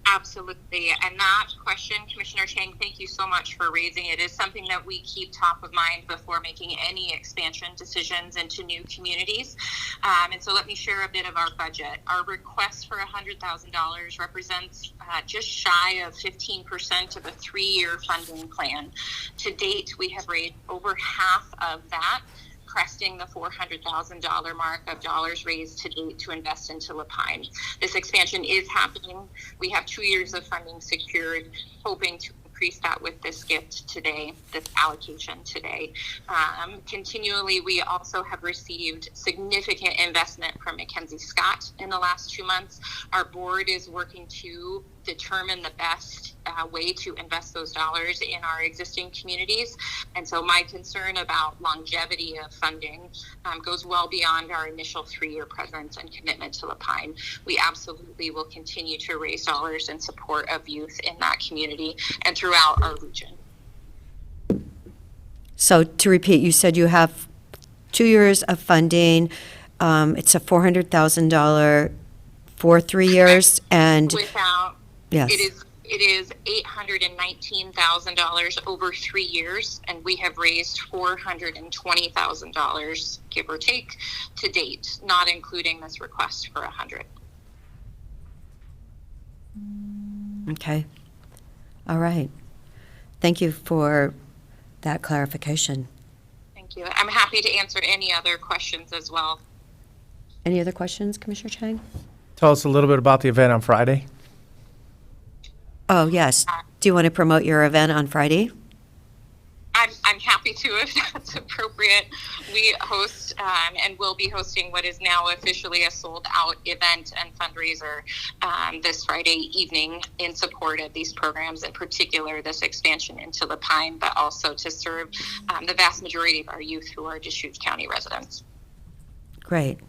Absolutely. And that question, Commissioner Chang, thank you so much for raising it. It is something that we keep top of mind before making any expansion decisions into new communities. And so let me share a bit of our budget. Our request for $100,000 represents just shy of 15% of a 3-year funding plan. To date, we have raised over half of that, cresting the $400,000 mark of dollars raised to date to invest into Lapine. This expansion is happening. We have 2 years of funding secured, hoping to increase that with this gift today, this allocation today. Continually, we also have received significant investment from Mackenzie Scott in the last 2 months. Our board is working to determine the best way to invest those dollars in our existing communities. And so my concern about longevity of funding goes well beyond our initial 3-year presence and commitment to Lapine. We absolutely will continue to raise dollars in support of youth in that community and throughout our region. So to repeat, you said you have 2 years of funding. It's a $400,000 for 3 years, and Without, yes. It is $819,000 over 3 years, and we have raised $420,000, give or take, to date, not including this request for $100,000. Okay. All right. Thank you for that clarification. Thank you. I'm happy to answer any other questions as well. Any other questions, Commissioner Chang? Tell us a little bit about the event on Friday. Oh, yes. Do you want to promote your event on Friday? I'm happy to if that's appropriate. We host and will be hosting what is now officially a sold-out event and fundraiser this Friday evening in support of these programs, in particular this expansion into Lapine, but also to serve the vast majority of our youth who are Deschutes County residents. Great.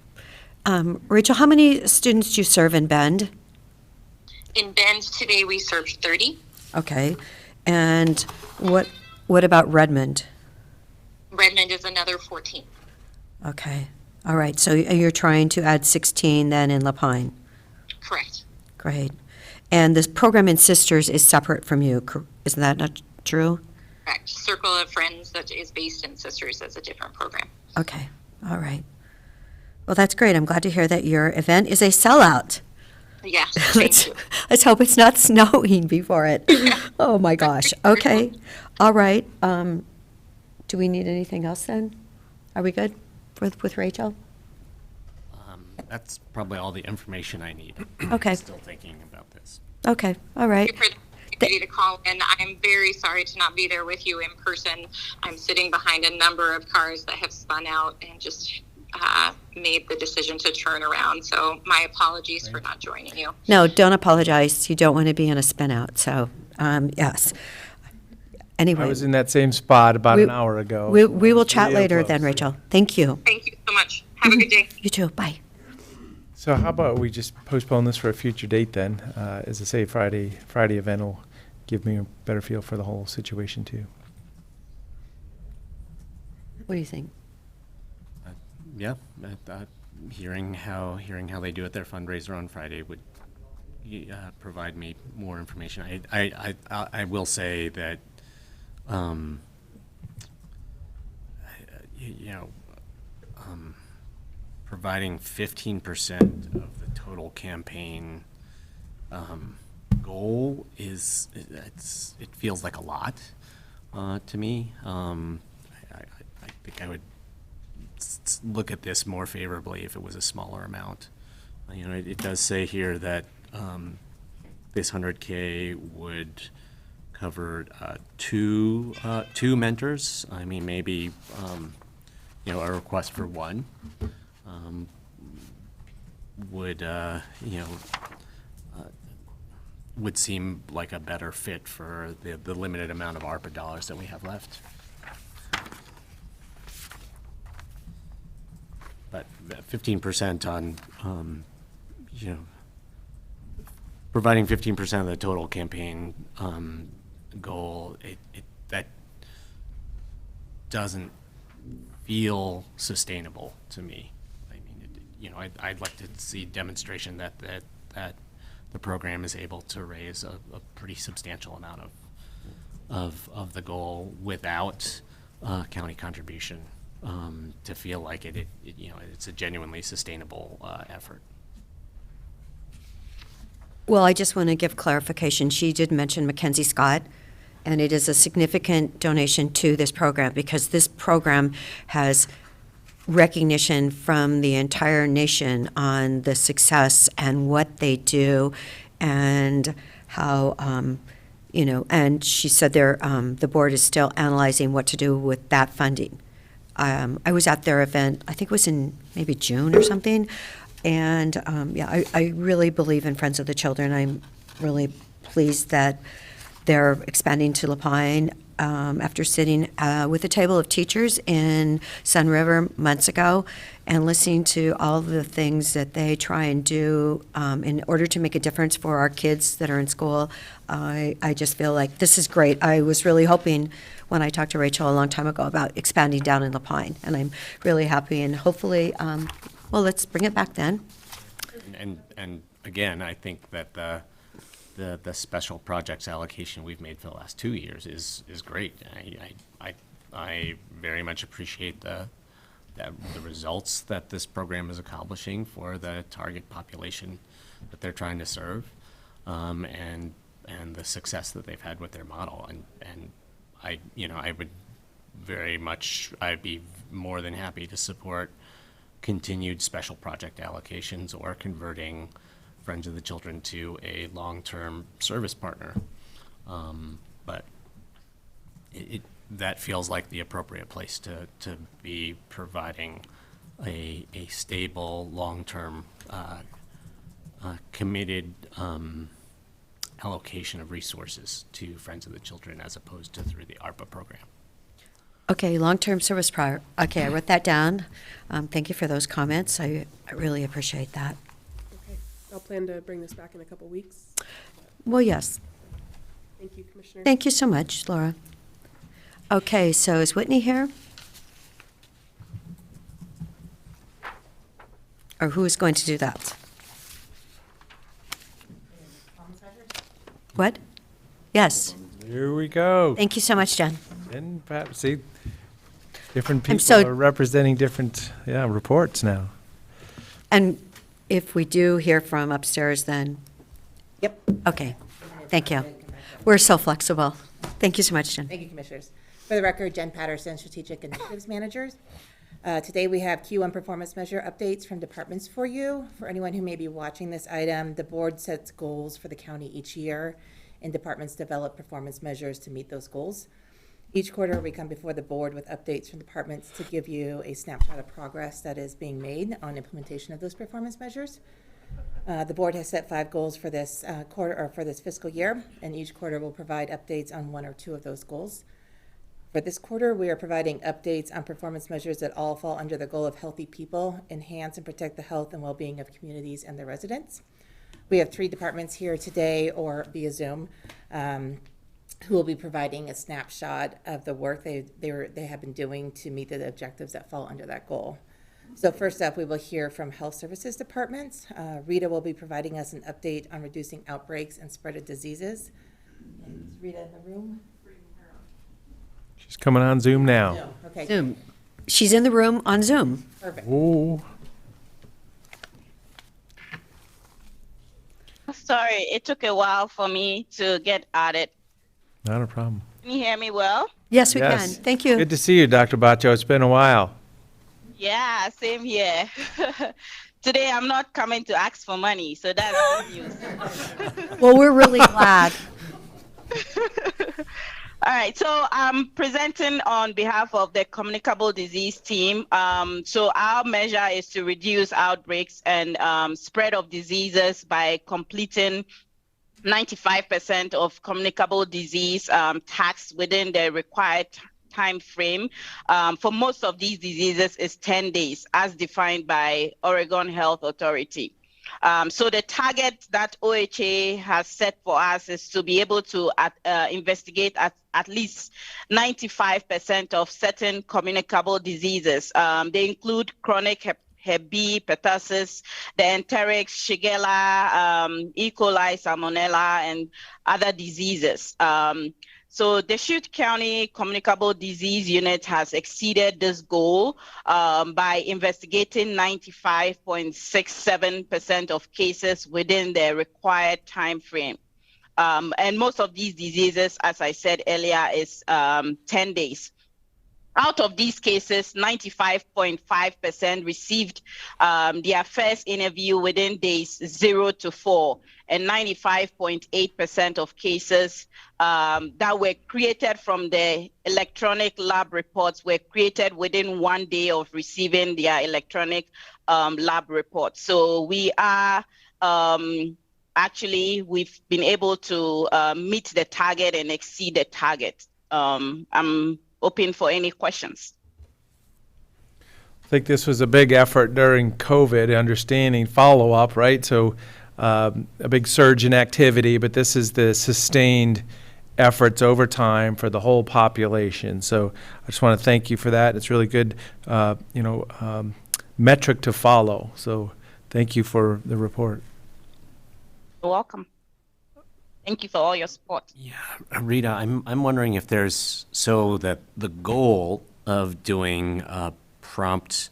Rachel, how many students do you serve in Bend? In Bend today, we served 30. Okay. And what about Redmond? Redmond is another 14. Okay. All right. So you're trying to add 16 then in Lapine? Correct. Great. And this program in Sisters is separate from you. Isn't that not true? Correct. Circle of Friends that is based in Sisters is a different program. Okay. All right. Well, that's great. I'm glad to hear that your event is a sellout. Yes, thank you. Let's hope it's not snowing before it. Oh, my gosh. Okay. All right. Do we need anything else then? Are we good with Rachel? That's probably all the information I need. Okay. I'm still thinking about this. Okay. All right. Thank you for the opportunity to call in. I'm very sorry to not be there with you in person. I'm sitting behind a number of cars that have spun out and just made the decision to turn around. So my apologies for not joining you. No, don't apologize. You don't want to be in a spin out. So, yes. Anyway. I was in that same spot about an hour ago. We will chat Video later close. then, Rachel. Thank you. Thank you so much. Have a good day. You too. Bye. So how about we just postpone this for a future date then? As I say, Friday event will give me a better feel for the whole situation too. What do you think? Yeah, hearing how they do it, their fundraiser on Friday would provide me more information. I will say that, providing 15% of the total campaign goal it feels like a lot to me. I think I would look at this more favorably if it was a smaller amount. It does say here that this 100K would cover two mentors. I mean, maybe a request for one would seem like a better fit for the limited amount of ARPA dollars that we have left. But 15% on, providing 15% of the total campaign goal, that doesn't feel sustainable to me. I mean, I'd like to see demonstration that the program is able to raise a pretty substantial amount of the goal without county contribution, to feel like it's a genuinely sustainable effort. Well, I just want to give clarification. She did mention Mackenzie Scott, and it is a significant donation to this program because this program has recognition from the entire nation on the success and what they do and how, and she said the board is still analyzing what to do with that funding. I was at their event, I think it was in maybe June or something, and I really believe in Friends of the Children. I'm really pleased that they're expanding to Lapine after sitting with a table of teachers in Sun River months ago and listening to all the things that they try and do in order to make a difference for our kids that are in school. I just feel like this is great. I was really hoping when I talked to Rachel a long time ago about expanding down in Lapine, and I'm really happy, and hopefully, let's bring it back then. And again, I think that the special projects allocation we've made for the last 2 years is great. I very much appreciate the results that this program is accomplishing for the target population that they're trying to serve, and the success that they've had with their model. And I'd be more than happy to support continued special project allocations or converting Friends of the Children to a long-term service partner. But that feels like the appropriate place to be providing a stable, long-term, committed allocation of resources to Friends of the Children as opposed to through the ARPA program. Okay, long-term service prior. Okay, I wrote that down. Thank you for those comments. I really appreciate that. Okay, I'll plan to bring this back in a couple weeks. Well, yes. Thank you, Commissioner. Thank you so much, Laura. Okay, so is Whitney here? Or who is going to do that? What? Yes. Here we go. Thank you so much, Jen. And perhaps, see, different I'm people so- are representing different, reports now. And if we do hear from upstairs, then? Yep. Okay, thank you. We're so flexible. Thank you so much, Jen. Thank you, Commissioners. For the record, Jen Patterson, Strategic Initiatives Manager. Today we have Q1 performance measure updates from departments for you. For anyone who may be watching this item, the board sets goals for the county each year, and departments develop performance measures to meet those goals. Each quarter, we come before the board with updates from departments to give you a snapshot of progress that is being made on implementation of those performance measures. The board has set 5 goals for this quarter or for this fiscal year, and each quarter will provide updates on 1 or 2 of those goals. For this quarter, we are providing updates on performance measures that all fall under the goal of healthy people, enhance and protect the health and well-being of communities and their residents. We have 3 departments here today or via Zoom who will be providing a snapshot of the work they have been doing to meet the objectives that fall under that goal. So first up, we will hear from Health Services Departments. Rita will be providing us an update on reducing outbreaks and spread of diseases. Is Rita in the room? She's coming on Zoom now. No. Okay. Zoom. She's in the room on Zoom. Perfect. Ooh. Sorry, it took a while for me to get at it. Not a problem. Can you hear me well? Yes, we Yes. can. Thank you. Good to see you, Dr. Bacho. It's been a while. Yeah, same here. Today I'm not coming to ask for money, so that's good news. Well, we're really glad. All right, so I'm presenting on behalf of the communicable disease team. So our measure is to reduce outbreaks and spread of diseases by completing 95% of communicable disease tasks within the required time frame. For most of these diseases is 10 days as defined by Oregon Health Authority. So the target that OHA has set for us is to be able to investigate at least 95% of certain communicable diseases. They include chronic Hep B, pertussis, the enterics, Shigella, E. coli, Salmonella, and other diseases. So Deschutes County Communicable Disease Unit has exceeded this goal by investigating 95.67% of cases within the required time frame. And most of these diseases, as I said earlier, is 10 days. Out of these cases, 95.5% received their first interview within days 0 to 4, and 95.8% of cases that were created from the electronic lab reports were created within 1 day of receiving their electronic lab report. So we are actually, we've been able to meet the target and exceed the target. I'm open for any questions. I think this was a big effort during COVID, understanding follow-up, right? So a big surge in activity, but this is the sustained efforts over time for the whole population. So I just want to thank you for that. It's really good, metric to follow. So thank you for the report. You're welcome. Thank you for all your support. Yeah, Rita, I'm wondering if there's, so that the goal of doing prompt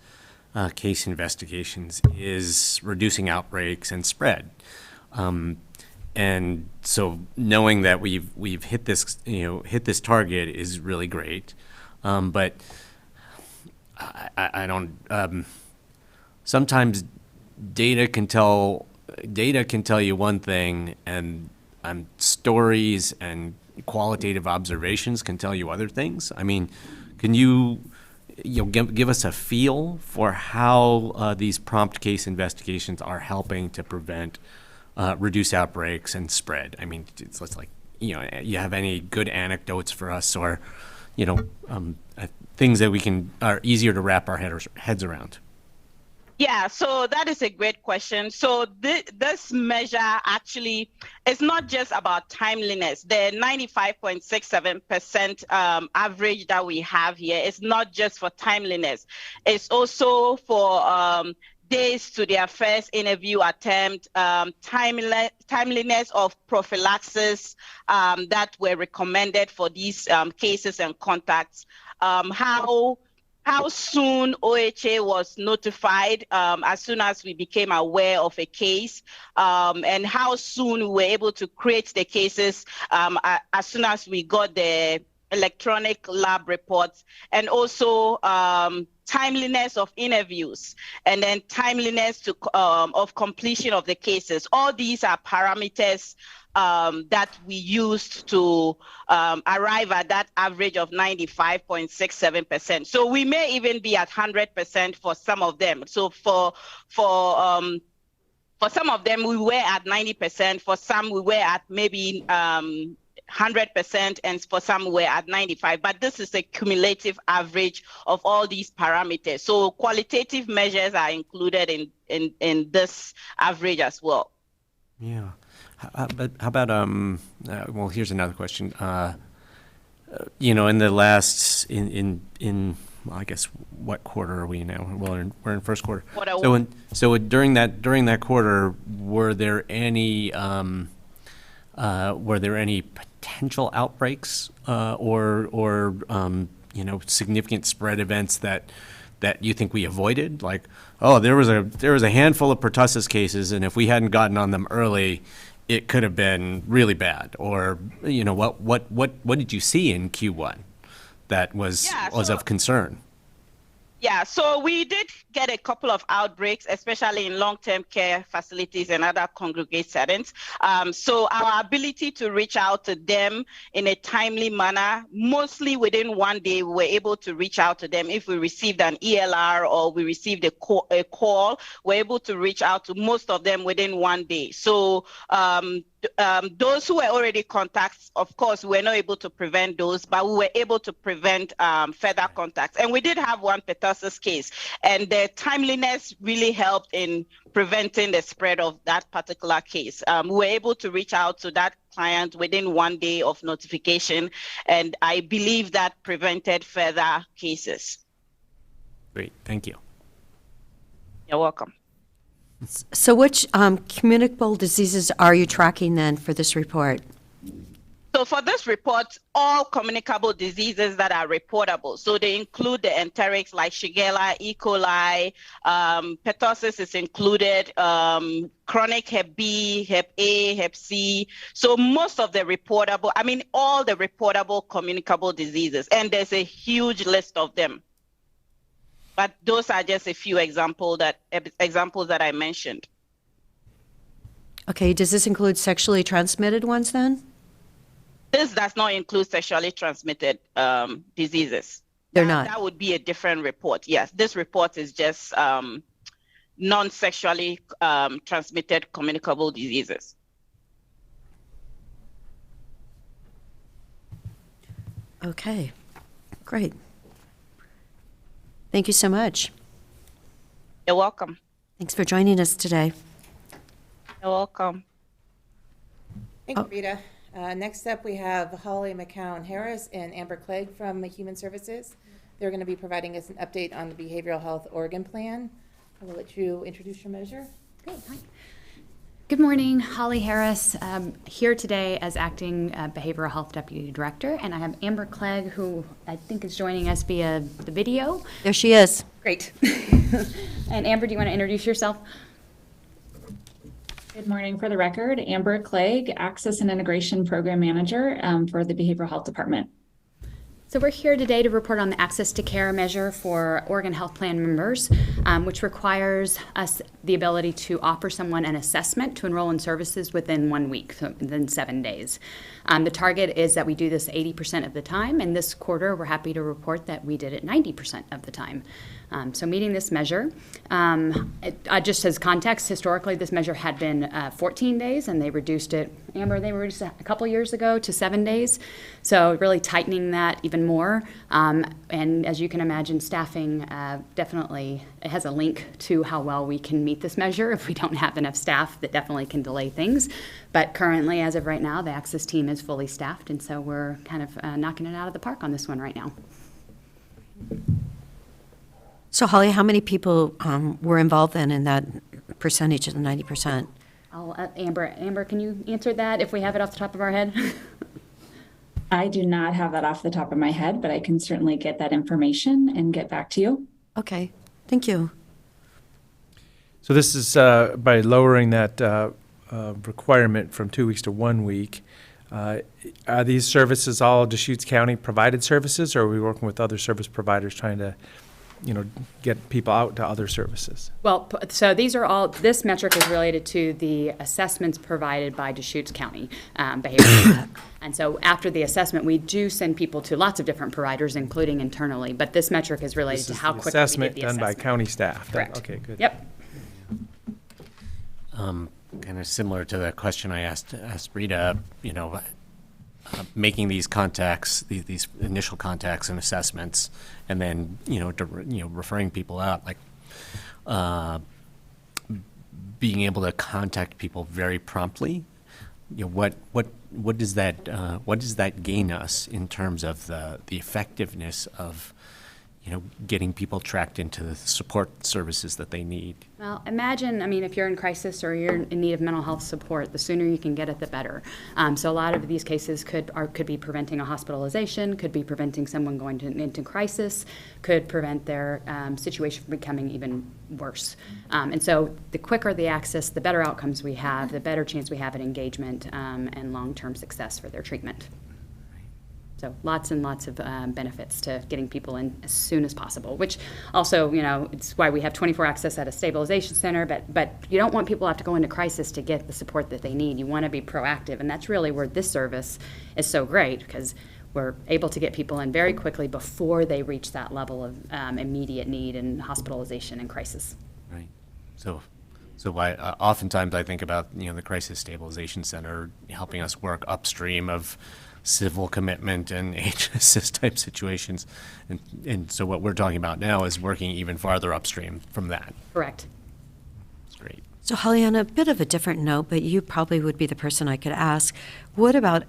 case investigations is reducing outbreaks and spread. And so knowing that we've hit this, hit this target is really great. But I don't, sometimes data can tell you one thing, and stories and qualitative observations can tell you other things. I mean, can you give us a feel for how these prompt case investigations are helping to prevent, reduce outbreaks and spread? I mean, it's like, you have any good anecdotes for us, or, things that are easier to wrap our heads around? Yeah, so that is a great question. So this measure actually is not just about timeliness. The 95.67% average that we have here is not just for timeliness. It's also for days to their first interview attempt, timeliness of prophylaxis that were recommended for these cases and contacts, how soon OHA was notified as soon as we became aware of a case, and how soon we were able to create the cases as soon as we got the electronic lab reports, and also timeliness of interviews, and then timeliness of completion of the cases. All these are parameters that we used to arrive at that average of 95.67%. So we may even be at 100% for some of them. So for some of them, we were at 90%. For some, we were at maybe 100%, and for some we're at 95%. But this is a cumulative average of all these parameters. So qualitative measures are included in this average as well. Yeah. But how about, well, here's another question. In the last, well, I guess, what quarter are we now? Well, we're in first quarter. So during that quarter, were there any potential outbreaks or significant spread events that you think we avoided? Like, oh, there was a handful of pertussis cases, and if we hadn't gotten on them early, it could have been really bad. Or what did you see in Q1 that was of concern? Yeah, so we did get a couple of outbreaks, especially in long-term care facilities and other congregate settings. So our ability to reach out to them in a timely manner, mostly within 1 day, we were able to reach out to them. If we received an ELR or we received a call, we're able to reach out to most of them within 1 day. So those who were already contacts, of course, we were not able to prevent those, but we were able to prevent further contacts. And we did have one pertussis case, and the timeliness really helped in preventing the spread of that particular case. We were able to reach out to that client within 1 day of notification, and I believe that prevented further cases. Great, thank you. You're welcome. So which communicable diseases are you tracking then for this report? So for this report, all communicable diseases that are reportable. So they include the enterics like Shigella, E. coli, pertussis is included, chronic Hep B, Hep A, Hep C. So most of the reportable, I mean, all the reportable communicable diseases, and there's a huge list of them. But those are just a few examples that I mentioned. Okay, does this include sexually transmitted ones then? This does not include sexually transmitted diseases. They're not. That would be a different report. Yes, this report is just non-sexually transmitted communicable diseases. Okay, great. Thank you so much. You're welcome. Thanks for joining us today. You're welcome. Thank you, Rita. Next up, we have Holly McCown-Harris and Amber Clegg from Human Services. They're going to be providing us an update on the Behavioral Health Oregon Plan. I will let you introduce your measure. Great. Hi. Good morning, Holly Harris, here today as Acting Behavioral Health Deputy Director, and I have Amber Clegg, who I think is joining us via the video. There she is. Great. And Amber, do you want to introduce yourself? Good morning. For the record, Amber Clegg, Access and Integration Program Manager for the Behavioral Health Department. So we're here today to report on the Access to Care measure for Oregon Health Plan members, which requires us the ability to offer someone an assessment to enroll in services within 1 week, so within 7 days. The target is that we do this 80% of the time, and this quarter we're happy to report that we did it 90% of the time. So meeting this measure, just as context, historically this measure had been 14 days, and they reduced it, Amber, they reduced it a couple years ago to 7 days. So really tightening that even more. And as you can imagine, staffing definitely has a link to how well we can meet this measure. If we don't have enough staff, that definitely can delay things. But currently, as of right now, the Access team is fully staffed, and so we're kind of knocking it out of the park on this one right now. So Holly, how many people were involved then in that percentage of the 90%? Amber, can you answer that if we have it off the top of our head? I do not have that off the top of my head, but I can certainly get that information and get back to you. Okay, thank you. So this is by lowering that requirement from 2 weeks to 1 week. Are these services all Deschutes County provided services, or are we working with other service providers trying to, get people out to other services? Well, so these are all, this metric is related to the assessments provided by Deschutes County behavioral health. And so after the assessment, we do send people to lots of different providers, including internally, but this metric is related to how quickly we get the assessment. Done by county staff. Correct. Okay, good. Yep. Kind of similar to the question I asked Rita, making these contacts, these initial contacts and assessments, and then referring people out, like being able to contact people very promptly. What does that gain us in terms of the effectiveness of getting people tracked into the support services that they need? Well, imagine, if you're in crisis or you're in need of mental health support, the sooner you can get it, the better. So a lot of these cases could be preventing a hospitalization, could be preventing someone going into crisis, could prevent their situation from becoming even worse. And so the quicker the access, the better outcomes we have, the better chance we have at engagement and long-term success for their treatment. So lots and lots of benefits to getting people in as soon as possible, which also, it's why we have 24 access at a stabilization center, but you don't want people to have to go into crisis to get the support that they need. You want to be proactive, and that's really where this service is so great, because we're able to get people in very quickly before they reach that level of immediate need and hospitalization and crisis. Right. So oftentimes I think about, the Crisis Stabilization Center helping us work upstream of civil commitment and age assist type situations. And so what we're talking about now is working even farther upstream from that. Correct. That's great. So Holly, on a bit of a different note, but you probably would be the person I could ask, what about,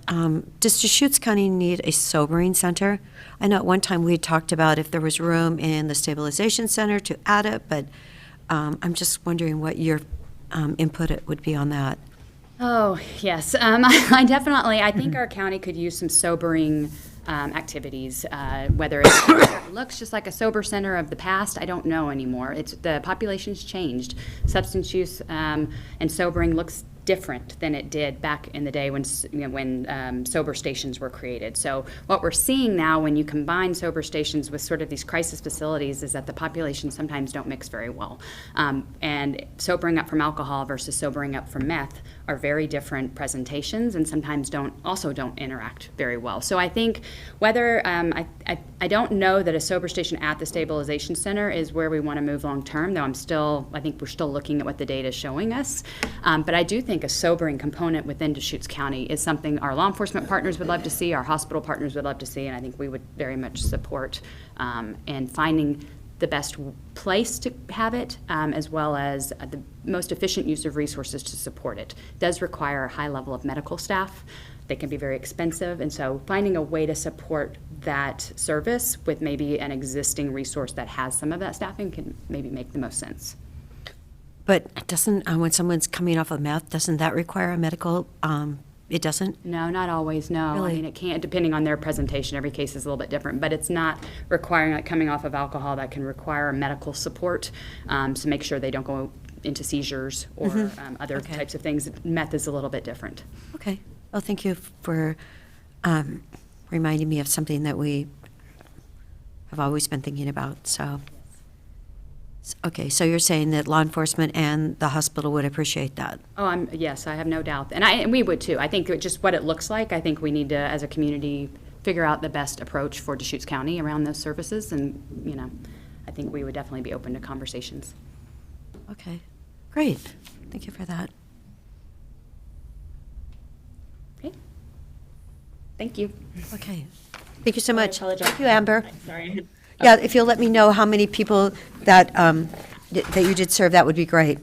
does Deschutes County need a sobering center? I know at one time we had talked about if there was room in the stabilization center to add it, but I'm just wondering what your input it would be on that. Oh, yes. I definitely, I think our county could use some sobering activities, whether it looks just like a sober center of the past, I don't know anymore. The population's changed. Substance use and sobering looks different than it did back in the day when sober stations were created. So what we're seeing now when you combine sober stations with sort of these crisis facilities is that the population sometimes don't mix very well. And sobering up from alcohol versus sobering up from meth are very different presentations and sometimes don't interact very well. So I think whether, I don't know that a sober station at the stabilization center is where we want to move long term, though I think we're still looking at what the data is showing us. But I do think a sobering component within Deschutes County is something our law enforcement partners would love to see, our hospital partners would love to see, and I think we would very much support and finding the best place to have it, as well as the most efficient use of resources to support it. It does require a high level of medical staff. They can be very expensive, and so finding a way to support that service with maybe an existing resource that has some of that staffing can maybe make the most sense. But doesn't, when someone's coming off of meth, doesn't that require a medical, it doesn't? No, not always, no. Really? I mean, it can't, depending on their presentation, every case is a little bit different, but it's not requiring, like coming off of alcohol, that can require medical support to make sure they don't go into seizures or other types of things. Meth is a little bit different. Okay. Well, thank you for reminding me of something that we have always been thinking about, so. Okay, so you're saying that law enforcement and the hospital would appreciate that? Oh, yes, I have no doubt. And we would too. I think just what it looks like, I think we need to, as a community, figure out the best approach for Deschutes County around those services. And, I think we would definitely be open to conversations. Okay, great. Thank you for that. Okay. Thank you. Okay. Thank you so much. apologize. Thank you, Amber. Sorry. Yeah, if you'll let me know how many people that, that you did serve, that would be great.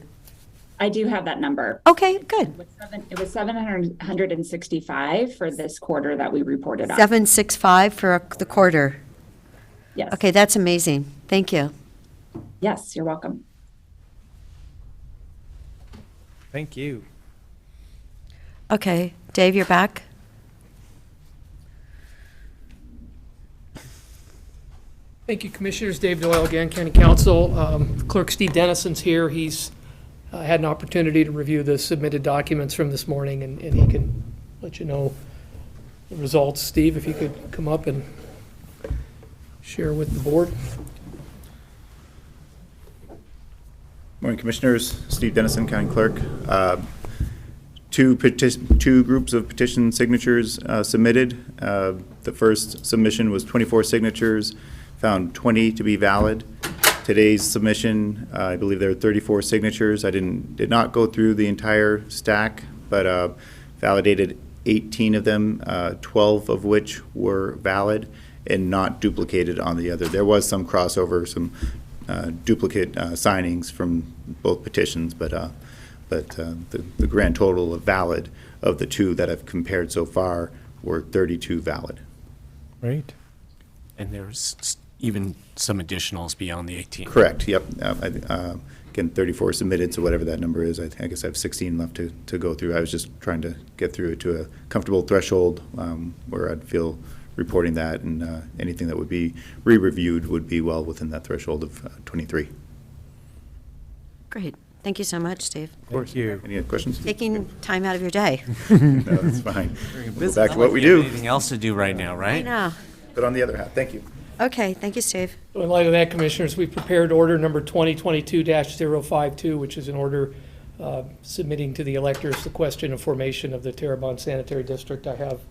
I do have that number. Okay, good. It was 765 for this quarter that we reported on. 765 for the quarter. Yes. Okay, that's amazing. Thank you. Yes, you're welcome. Thank you. Okay, Dave, you're back? Thank you, Commissioners. Dave Doyle again, County Council. Clerk Steve Dennison's here. He's had an opportunity to review the submitted documents from this morning, and he can let you know the results. Steve, if you could come up and share with the board. Morning, Commissioners. Steve Dennison, County Clerk. Two groups of petition signatures submitted. The first submission was 24 signatures, found 20 to be valid. Today's submission, I believe there are 34 signatures. I did not go through the entire stack, but validated 18 of them, 12 of which were valid and not duplicated on the other. There was some crossover, some duplicate signings from both petitions, but the grand total of valid of the two that I've compared so far were 32 valid. Great. And there's even some additionals beyond the 18. Correct, yep. Again, 34 submitted, so whatever that number is, I guess I have 16 left to go through. I was just trying to get through to a comfortable threshold where I'd feel reporting that, and anything that would be re-reviewed would be well within that threshold of 23. Great. Thank you so much, Steve. Thank you. Any other questions? Taking time out of your day. No, that's fine. We'll go back to what we do. Anything else to do right now, I right? know. But on the other hand, thank you. Okay, thank you, Steve. So in light of that, Commissioners, we prepared order number 2022-052, which is an order submitting to the electors the question of formation of the Terrebonne Sanitary District. I have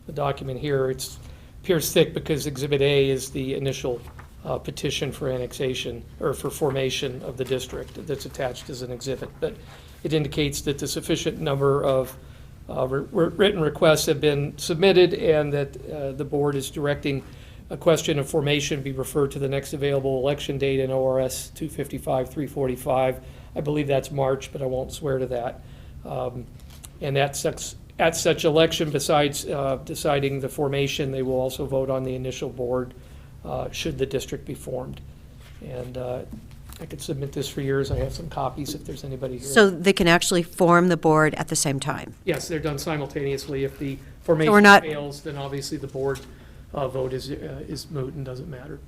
the document here. It appears thick because Exhibit A is the initial petition for annexation, or for formation of the district that's attached as an exhibit. But it indicates that the sufficient number of written requests have been submitted, and that the board is directing a question of formation be referred to the next available election date in ORS 255-345. I believe that's March, but I won't swear to that. And at such election, besides deciding the formation, they will also vote on the initial board should the district be formed. And I could submit this for yours. I have some copies if there's anybody here. So they can actually form the board at the same time? Yes, they're done simultaneously. If the we're formation not- fails, then obviously the board vote is moot and doesn't matter.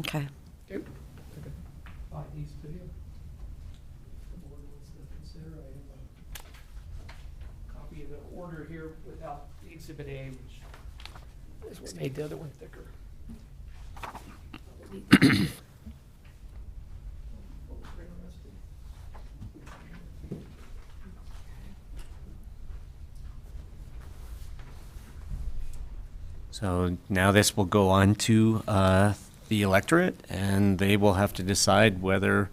Okay. Okay. Slide these to you. The board wants to consider. I have a copy of the order here without the Exhibit A, which is what made the other one thicker. So now this will go on to the electorate, and they will have to decide whether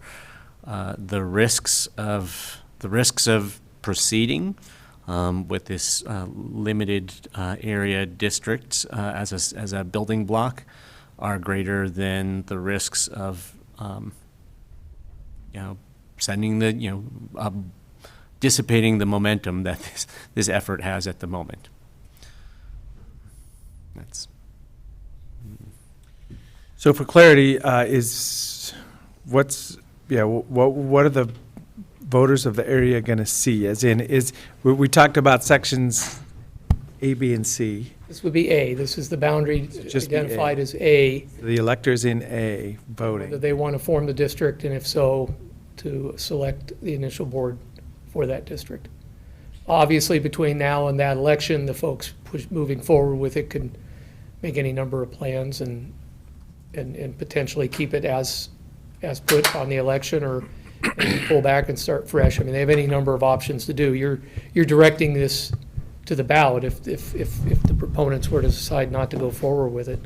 the risks of proceeding with this limited area district as a building block are greater than the risks of sending the dissipating the momentum that this effort has at the moment. That's So for clarity, what are the voters of the area going to see? As in, we talked about sections A, B, and C. This would be A. This is the boundary just be A. identified as A. The electors in A Whether voting. they want to form the district, and if so, to select the initial board for that district. Obviously, between now and that election, the folks moving forward with it can make any number of plans and potentially keep it as put on the election, or pull back and start fresh. I mean, they have any number of options to do. You're directing this to the ballot. If the proponents were to decide not to go forward with it,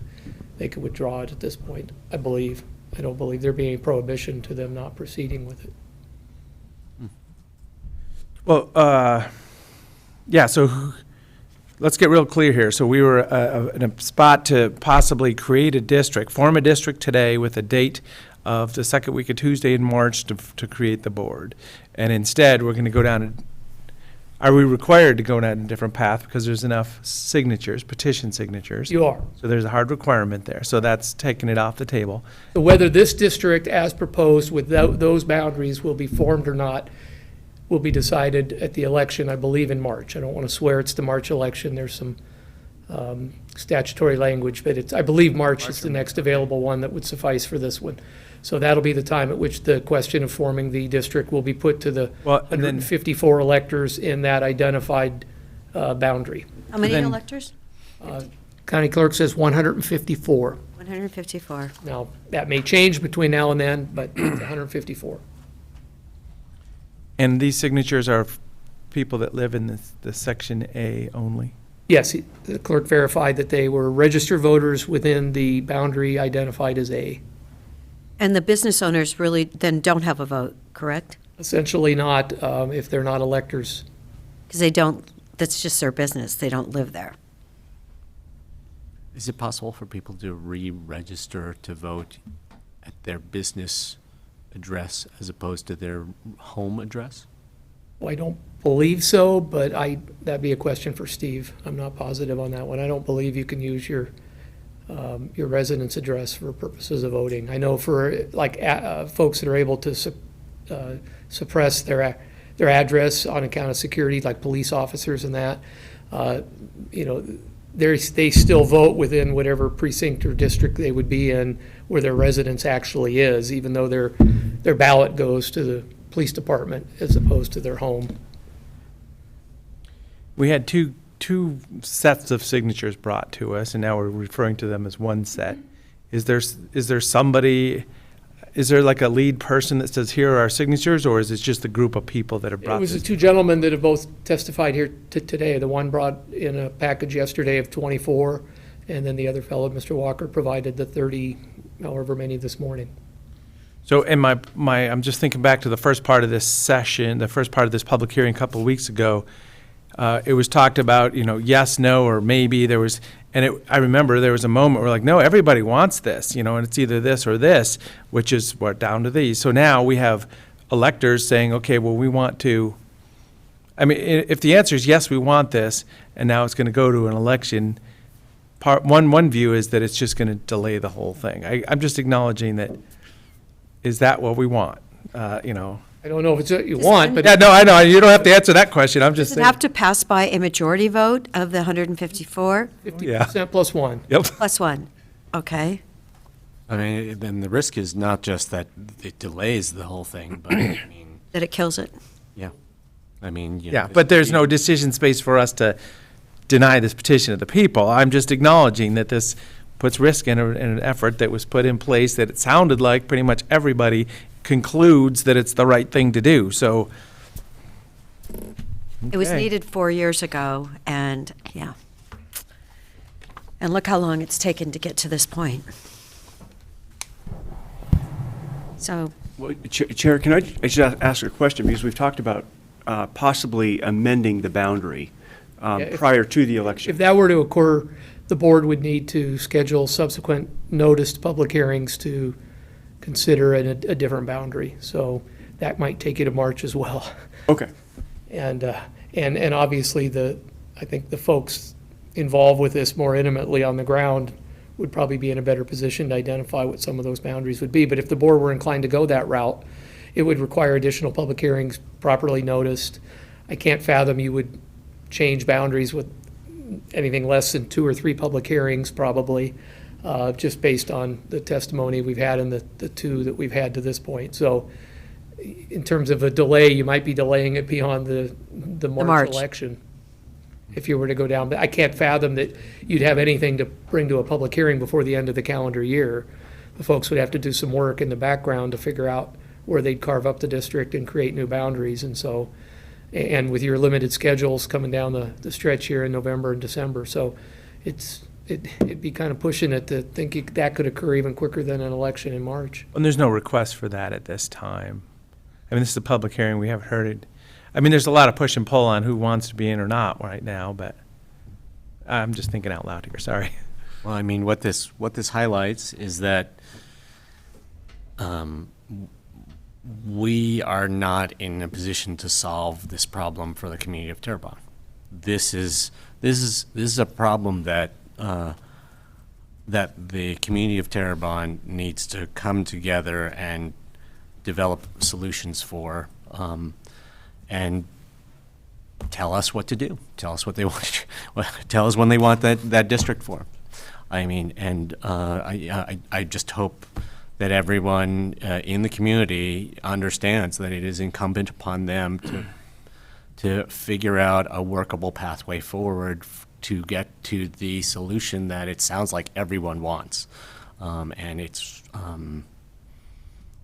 they could withdraw it at this point, I believe. I don't believe there'd be any prohibition to them not proceeding with it. Well, yeah, so let's get real clear here. So we were in a spot to possibly create a district, form a district today with a date of the second week of Tuesday in March to create the board. And instead, we're going to go down, are we required to go down a different path because there's enough signatures, petition signatures? You are. So there's a hard requirement there. So that's taking it off the table. So whether this district, as proposed with those boundaries, will be formed or not, will be decided at the election, I believe, in March. I don't want to swear it's the March election. There's some statutory language, but I believe March is the next available one that would suffice for this one. So that'll be the time at which the question of forming the district will be put to the 154 electors in that identified boundary. How many electors? County clerk says 154. 154. Now, that may change between now and then, but it's 154. And these signatures are people that live in the Section A only? Yes, the clerk verified that they were registered voters within the boundary identified as A. And the business owners really then don't have a vote, correct? Essentially not, if they're not electors. Because they don't, that's just their business. They don't live there. Is it possible for people to re-register to vote at their business address as opposed to their home address? Well, I don't believe so, but that'd be a question for Steve. I'm not positive on that one. I don't believe you can use your residence address for purposes of voting. I know for folks that are able to suppress their address on account of security, like police officers and that, they still vote within whatever precinct or district they would be in where their residence actually is, even though their ballot goes to the police department as opposed to their home. We had two sets of signatures brought to us, and now we're referring to them as one set. Is there somebody, is there like a lead person that says, here are our signatures, or is it just a group of people that have brought It was this? the two gentlemen that have both testified here today. The one brought in a package yesterday of 24, and then the other fellow, Mr. Walker, provided the 30, however many this morning. So, and I'm just thinking back to the first part of this session, the first part of this public hearing a couple of weeks ago. It was talked about, yes, no, or maybe. I remember there was a moment where no, everybody wants this, and it's either this or this, which is down to these. So now we have electors saying, okay, well, we want to, if the answer is yes, we want this, and now it's going to go to an election, one view is that it's just going to delay the whole thing. I'm just acknowledging that is that what we want? You know? I don't know if it's what you want, but Yeah, no, I know, you don't have to answer that question, I'm just Does it saying. have to pass by a majority vote of the 154? 50% plus one. Yep. Plus one, okay. I mean, then the risk is not just that it delays the whole thing, but I mean, That it kills it. yeah. I mean, you know, Yeah, but there's no decision space for us to deny this petition to the people. I'm just acknowledging that this puts risk in an effort that was put in place that it sounded like pretty much everybody concludes that it's the right thing to do, so. It was Okay. needed 4 years ago, and, yeah. And look how long it's taken to get to this point. So, Well, Chair, can I just ask a question? Because we've talked about possibly amending the boundary if- prior to the election. If that were to occur, the board would need to schedule subsequent noticed public hearings to consider a different boundary. So that might take you to March as well. Okay. And obviously I think the folks involved with this more intimately on the ground would probably be in a better position to identify what some of those boundaries would be. But if the board were inclined to go that route, it would require additional public hearings properly noticed. I can't fathom you would change boundaries with anything less than 2 or 3 public hearings probably, just based on the testimony we've had and the 2 that we've had to this point. So in terms of a delay, you might be delaying it beyond the March March. election if you were to go down. But I can't fathom that you'd have anything to bring to a public hearing before the end of the calendar year. The folks would have to do some work in the background to figure out where they'd carve up the district and create new boundaries. And so, and with your limited schedules coming down the stretch here in November and December. So it'd be kind of pushing it to think that could occur even quicker than an election in March. And there's no request for that at this time. I mean, this is a public hearing, we haven't heard it. I mean, there's a lot of push and pull on who wants to be in or not right now, but I'm just thinking out loud here, sorry. well, I mean, what this highlights is that we are not in a position to solve this problem for the community of Terrebonne. This is a problem that the community of Terrebonne needs to come together and develop solutions for, and tell us what to do. Tell us what they want. Tell us when they want that district formed. I mean, and I just hope that everyone in the community understands that it is incumbent upon them to figure out a workable pathway forward to get to the solution that it sounds like everyone wants. And it's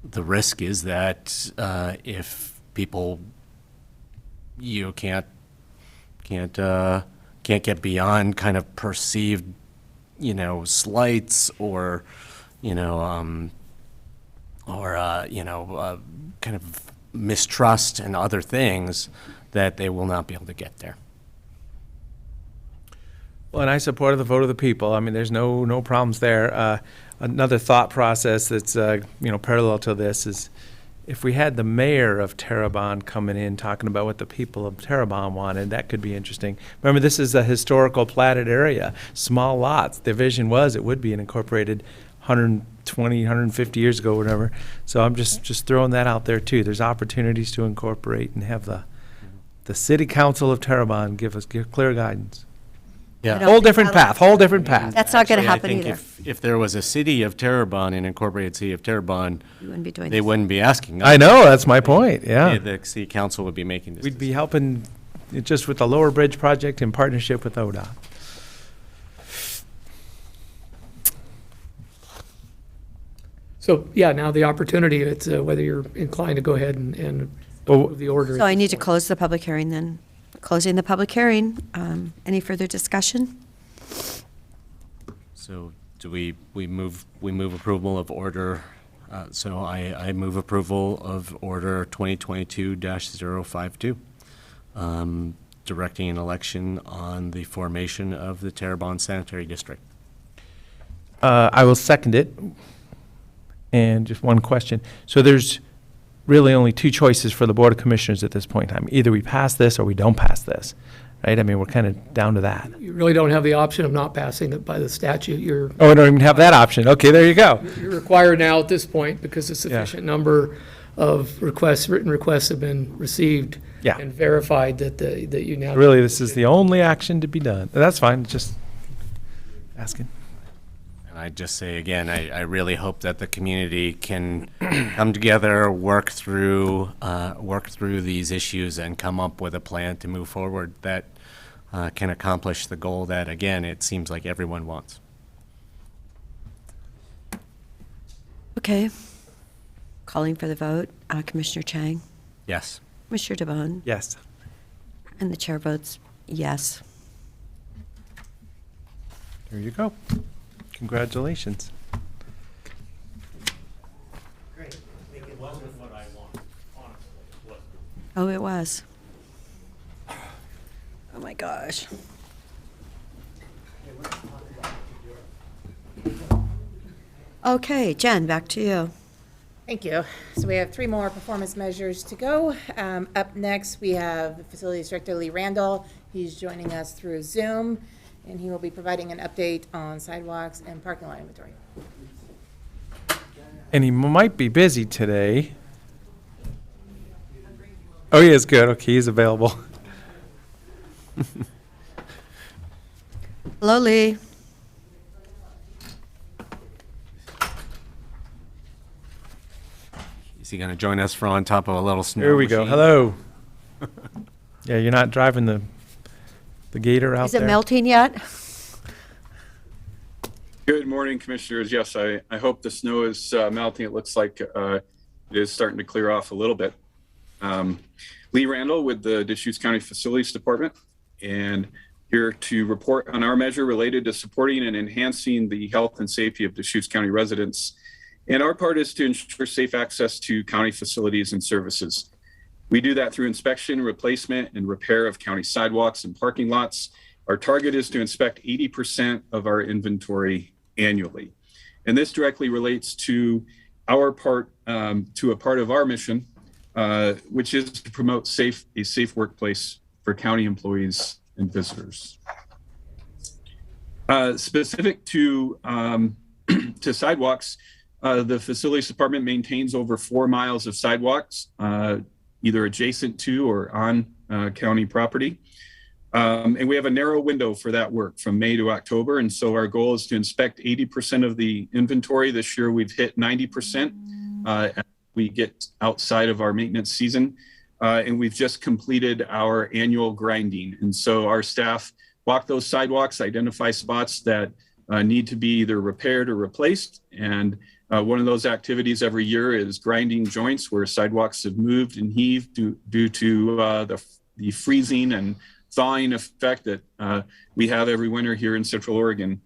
the risk is that if people can't get beyond kind of perceived slights or kind of mistrust and other things, that they will not be able to get there. Well, and I support the vote of the people. I mean, there's no problems there. Another thought process that's parallel to this is if we had the mayor of Terrebonne coming in talking about what the people of Terrebonne wanted, that could be interesting. Remember, this is a historical platted area, small lots. The vision was it would be an incorporated 120, 150 years ago, whatever. So I'm just throwing that out there too. There's opportunities to incorporate and have the city council of Terrebonne give clear guidance. Yeah. Whole different path. That's not going to Actually, happen I think either. if there was a city of Terrebonne, an incorporated city of Terrebonne, You wouldn't be doing they this. wouldn't be asking us. I know, that's my point, yeah. The city council would be making this We'd be helping just with the Lower Bridge project in partnership with ODOT. So, yeah, now the opportunity, it's whether you're inclined to go ahead and approve the order. So I need to close the public hearing then. Closing the public hearing. Any further discussion? So do we move approval of order? So I move approval of order 2022-052, directing an election on the formation of the Terrebonne Sanitary District. I will second it. And just one question. So there's really only two choices for the Board of Commissioners at this point in time. Either we pass this or we don't pass this. right? I mean, we're kind of down to that. You really don't have the option of not passing it by the statute. You're Oh, we don't even have that option. Okay, there you go. You're required now at this point because a sufficient number of written requests have been received Yeah. and verified that you now. Really, this is the only action to be done. That's fine, just asking. And I just say again, I really hope that the community can come together, work through these issues, and come up with a plan to move forward that can accomplish the goal that, again, it seems like everyone wants. Okay. Calling for the vote. Commissioner Chang, Yes. Commissioner DeBonne, Yes. and the chair votes yes. There you go. Congratulations. Great. It wasn't what I wanted, honestly, it wasn't. Oh, it was. Oh, my gosh. Okay, Jen, back to you. Thank you. So we have 3 more performance measures to go. Up next, we have the Facilities Director Lee Randall. He's joining us through Zoom, and he will be providing an update on sidewalks and parking lot inventory. And he might be busy today. Oh, he is good. Okay, he's available. Hello, Lee. Is he going to join us for on top of a little snow Here we go. machine? Hello. Yeah, you're not driving the gator out Is it there? melting yet? Good morning, Commissioners. Yes, I hope the snow is melting. It looks like it is starting to clear off a little bit. Lee Randall with the Deschutes County Facilities Department, and here to report on our measure related to supporting and enhancing the health and safety of Deschutes County residents. And our part is to ensure safe access to county facilities and services. We do that through inspection, replacement, and repair of county sidewalks and parking lots. Our target is to inspect 80% of our inventory annually. And this directly relates to our part, to a part of our mission, which is to promote a safe workplace for county employees and visitors. Specific to sidewalks, the Facilities Department maintains over 4 miles of sidewalks, either adjacent to or on county property. And we have a narrow window for that work from May to October. And so our goal is to inspect 80% of the inventory. This year we've hit 90% as we get outside of our maintenance season. And we've just completed our annual grinding. And so our staff walk those sidewalks, identify spots that need to be either repaired or replaced. And one of those activities every year is grinding joints where sidewalks have moved and heaved due to the freezing and thawing effect that we have every winter here in Central Oregon.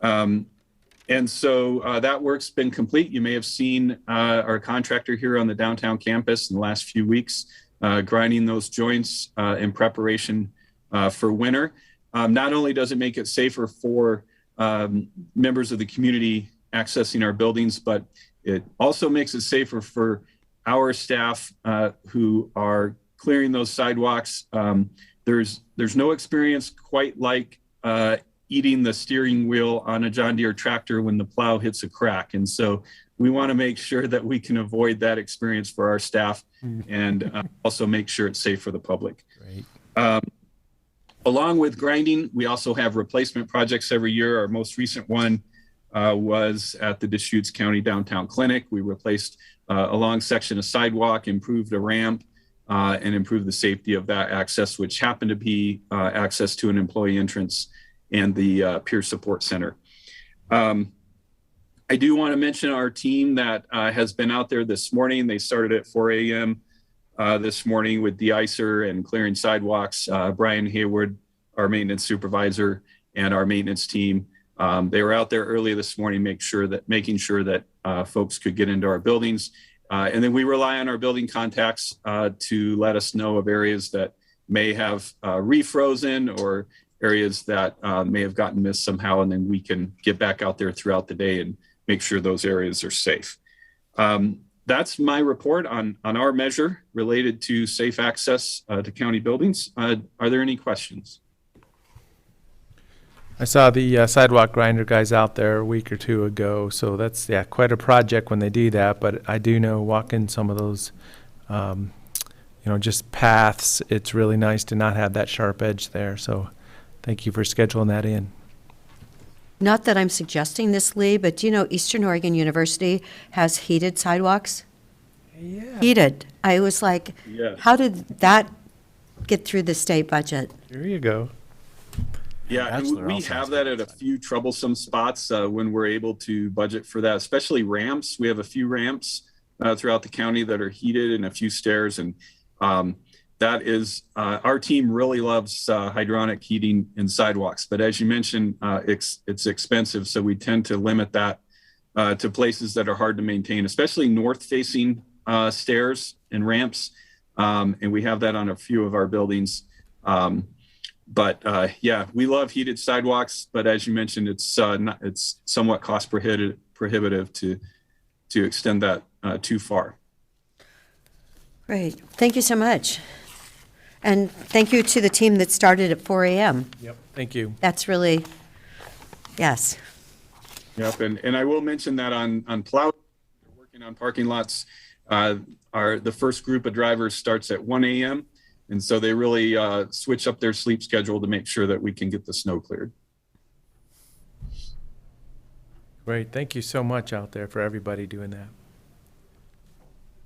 And so that work's been complete. You may have seen our contractor here on the downtown campus in the last few weeks grinding those joints in preparation for winter. Not only does it make it safer for members of the community accessing our buildings, but it also makes it safer for our staff who are clearing those sidewalks. There's no experience quite like eating the steering wheel on a John Deere tractor when the plow hits a crack. And so we want to make sure that we can avoid that experience for our staff and also make sure it's safe for the public. Great. Along with grinding, we also have replacement projects every year. Our most recent one was at the Deschutes County Downtown Clinic. We replaced a long section of sidewalk, improved a ramp, and improved the safety of that access, which happened to be access to an employee entrance and the peer support center. I do want to mention our team that has been out there this morning. They started at 4 a.m. This morning with de-icer and clearing sidewalks. Brian Hayward, our maintenance supervisor, and our maintenance team. They were out there early this morning, making sure that folks could get into our buildings. And then we rely on our building contacts to let us know of areas that may have refrozen or areas that may have gotten missed somehow. And then we can get back out there throughout the day and make sure those areas are safe. that's my report on our measure related to safe access to county buildings. Are there any questions? I saw the sidewalk grinder guys out there a week or two ago, so that's, yeah, quite a project when they do that, but I do know walking some of those, just paths, it's really nice to not have that sharp edge there, so thank you for scheduling that in. Not that I'm suggesting this, Lee, but do you know Eastern Oregon University has heated sidewalks? Yeah. Heated. I was like, Yes. how did that get through the state budget? There you go. Yeah, and we have that at a few troublesome spots when we're able to budget for that, especially ramps. We have a few ramps throughout the county that are heated and a few stairs. And that is, our team really loves hydronic heating in sidewalks. But as you mentioned, it's expensive. So we tend to limit that to places that are hard to maintain, especially north-facing stairs and ramps. And we have that on a few of our buildings. But yeah, we love heated sidewalks, but as you mentioned, it's somewhat cost prohibitive to extend that too far. Great. Thank you so much. And thank you to the team that started at 4 a.m. Yep. Thank you. That's really, yes. Yep, and I will mention that on plow, working on parking lots, the first group of drivers starts at 1 a.m. And so they really switch up their sleep schedule to make sure that we can get the snow cleared. Great. Thank you so much out there for everybody doing that.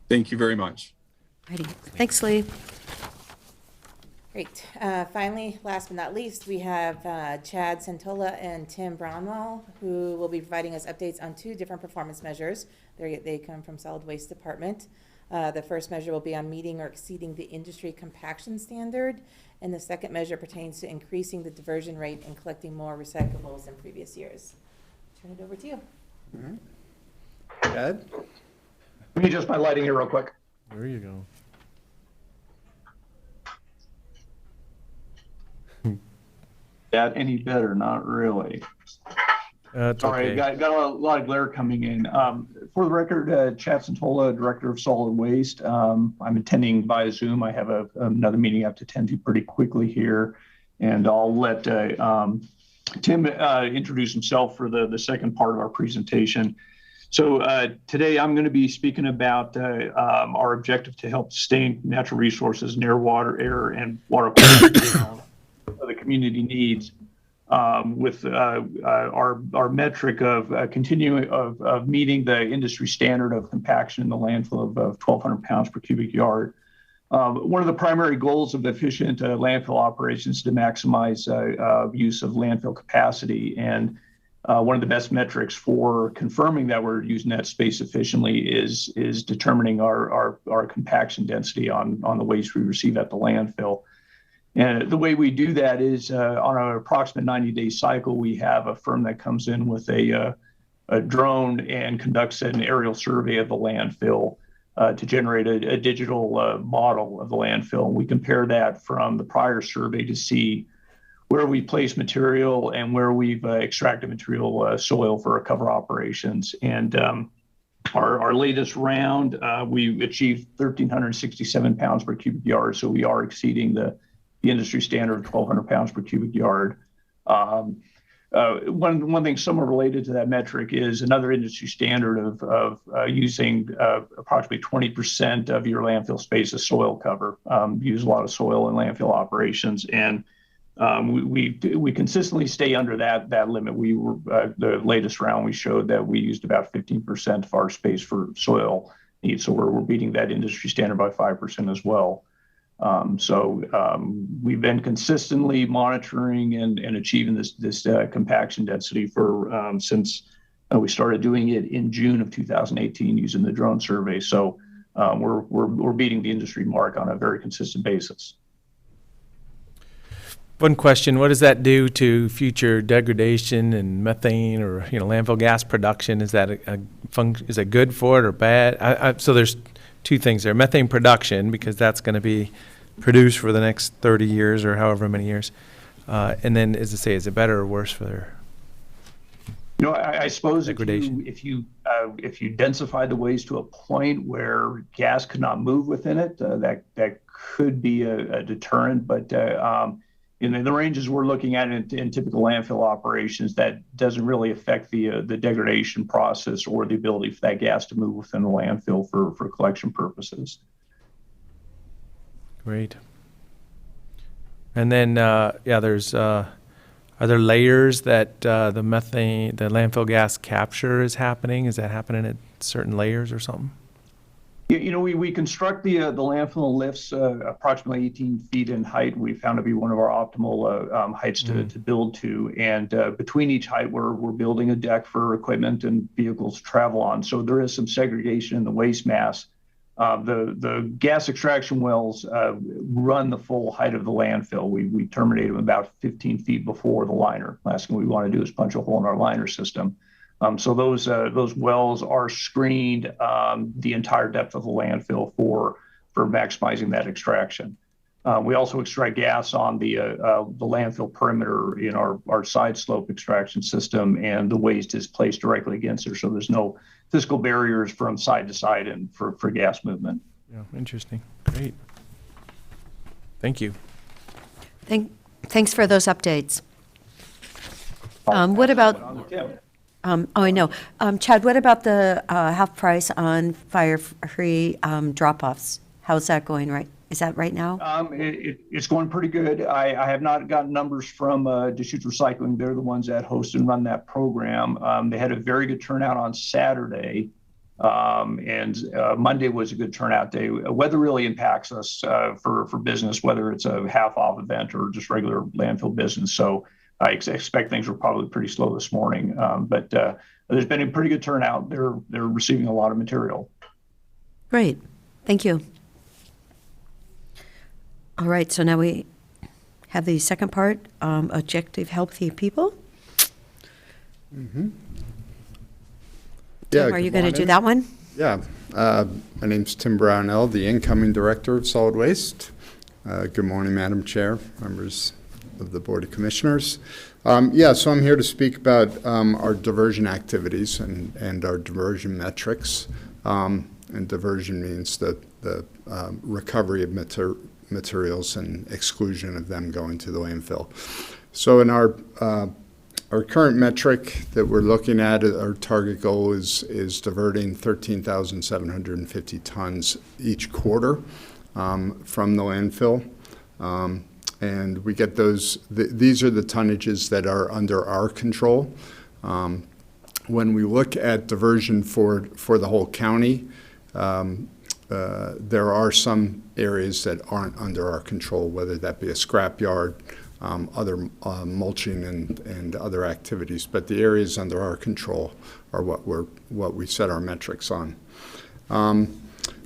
Thank you very much. Righty. Thanks, Lee. Great. Finally, last but not least, we have Chad Santola and Tim Brownwell, who will be providing us updates on 2 different performance measures. They come from Solid Waste Department. The first measure will be on meeting or exceeding the industry compaction standard, and the second measure pertains to increasing the diversion rate and collecting more recyclables than previous years. Turn it over to you. Ed? Let me adjust my lighting here real quick. There you go. That any better? Not really. It's Sorry, okay. got a lot of glare coming in. For the record, Chad Santola, Director of Solid Waste. I'm attending via Zoom. I have another meeting I have to attend to pretty quickly here, and I'll let Tim introduce himself for the second part of our presentation. So today I'm going to be speaking about our objective to help sustain natural resources, and air, and water quality the community needs. With our metric of continuing of meeting the industry standard of compaction in the landfill of 1,200 pounds per cubic yard. One of the primary goals of efficient landfill operations is to maximize use of landfill capacity, and one of the best metrics for confirming that we're using that space efficiently is determining our compaction density on the waste we receive at the landfill. And the way we do that is on an approximate 90-day cycle, we have a firm that comes in with a drone and conducts an aerial survey of the landfill to generate a digital model of the landfill. And we compare that from the prior survey to see where we place material and where we've extracted material soil for recover operations. And our latest round, we achieved 1,367 pounds per cubic yard. So we are exceeding the industry standard of 1,200 pounds per cubic yard. One thing somewhat related to that metric is another industry standard of using approximately 20% of your landfill space as soil cover. Use a lot of soil in landfill operations, and we consistently stay under that limit. We were the latest round we showed that we used about 15% of our space for soil needs, so we're beating that industry standard by 5% as well. We've been consistently monitoring and achieving this compaction density for since we started doing it in June of 2018 using the drone survey. So we're beating the industry mark on a very consistent basis. One question, what does that do to future degradation and methane or landfill gas production? Is that is it good for it or bad? So there's 2 things there. Methane production, because that's going to be produced for the next 30 years or however many years. And then, as I say, is it better or worse for their I suppose degradation? if you if you densify the waste to a point where gas could not move within it, that could be a deterrent. But in the ranges we're looking at in typical landfill operations, that doesn't really affect the degradation process or the ability for that gas to move within the landfill for collection purposes. Great. And then, there's, are there layers that the landfill gas capture is happening? Is that happening at certain layers or something? We construct the landfill lifts approximately 18 feet in height. We found to be one of our optimal heights to build to. And between each height, we're building a deck for equipment and vehicles to travel on. So there is some segregation in the waste mass. The gas extraction wells run the full height of the landfill. We terminate them about 15 feet before the liner. Last thing we want to do is punch a hole in our liner system. So those wells are screened the entire depth of the landfill for maximizing that extraction. We also extract gas on the landfill perimeter in our side slope extraction system, and the waste is placed directly against it, so there's no physical barriers from side to side and for gas movement. Yeah, interesting. Great. Thank you. Thanks for those updates. What about? I know. Chad, what about the half price on fire-free drop-offs? How's that going? Right? Is that right now? It's going pretty good. I have not gotten numbers from Deschutes Recycling. They're the ones that host and run that program. They had a very good turnout on Saturday, and Monday was a good turnout day. Weather really impacts us for business, whether it's a half-off event or just regular landfill business. So I expect things were probably pretty slow this morning, but there's been a pretty good turnout. They're receiving a lot of material. Great. Thank you. All right, so now we have the second part, objective healthy people. Mm-hmm. Tim, are you going to do that one? Yeah. My name's Tim Brownell, the incoming Director of Solid Waste. Good morning, Madam Chair, members of the Board of Commissioners. So I'm here to speak about our diversion activities and our diversion metrics. And diversion means the recovery of materials and exclusion of them going to the landfill. So in our current metric that we're looking at, our target goal is diverting 13,750 tons each quarter from the landfill. And we get those, these are the tonnages that are under our control. When we look at diversion for the whole county, there are some areas that aren't under our control, whether that be a scrap yard, other mulching and other activities. But the areas under our control are what we set our metrics on.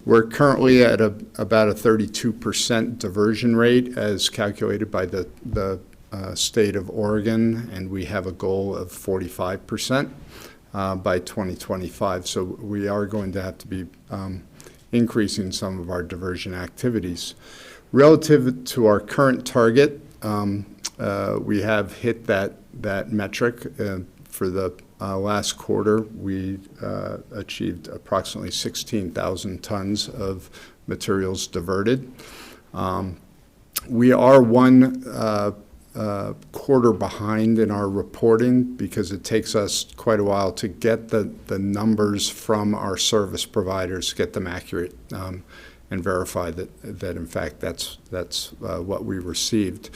We're currently at about a 32% diversion rate as calculated by the state of Oregon, and we have a goal of 45% by 2025. So we are going to have to be increasing some of our diversion activities. Relative to our current target, we have hit that metric. For the last quarter, we achieved approximately 16,000 tons of materials diverted. We are one quarter behind in our reporting because it takes us quite a while to get the numbers from our service providers, get them accurate, and verify that in fact that's what we received.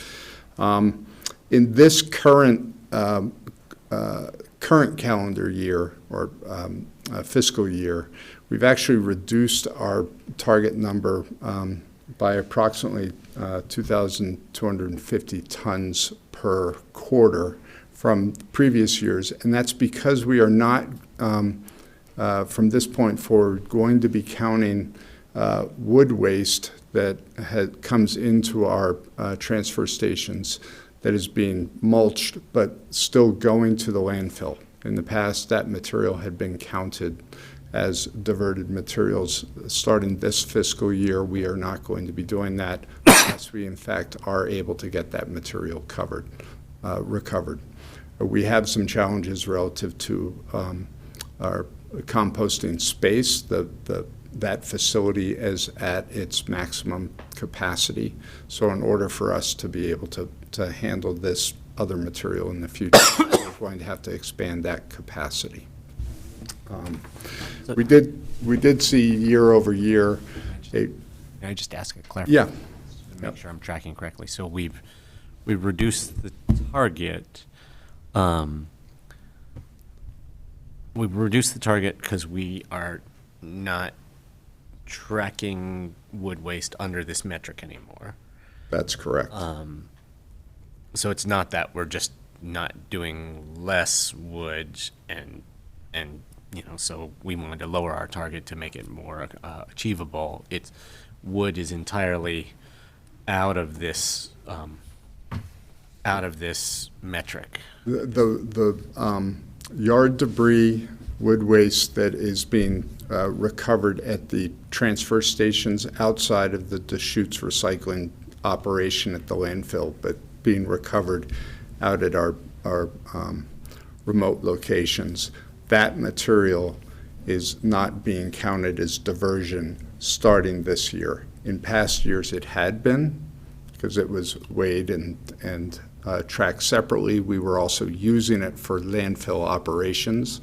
In this current calendar year or fiscal year, we've actually reduced our target number by approximately 2,250 tons per quarter from previous years. And that's because we are not, from this point forward, going to be counting wood waste that comes into our transfer stations that is being mulched but still going to the landfill. In the past, that material had been counted as diverted materials. Starting this fiscal year, we are not going to be doing that unless we in fact are able to get that material recovered. We have some challenges relative to our composting space. That facility is at its maximum capacity. So in order for us to be able to handle this other material in the future, we're going to have to expand that capacity. We did see year over year. Can I just ask a clarification? Yeah. To make sure I'm tracking correctly. So we've reduced the target. We've reduced the target because we are not tracking wood waste under this metric anymore. That's correct. So it's not that we're just not doing less wood and so we wanted to lower our target to make it more achievable. It's wood is entirely out of this metric. The yard debris, wood waste that is being recovered at the transfer stations outside of the Deschutes recycling operation at the landfill, but being recovered out at our remote locations. That material is not being counted as diversion starting this year. In past years it had been, because it was weighed and tracked separately. We were also using it for landfill operations,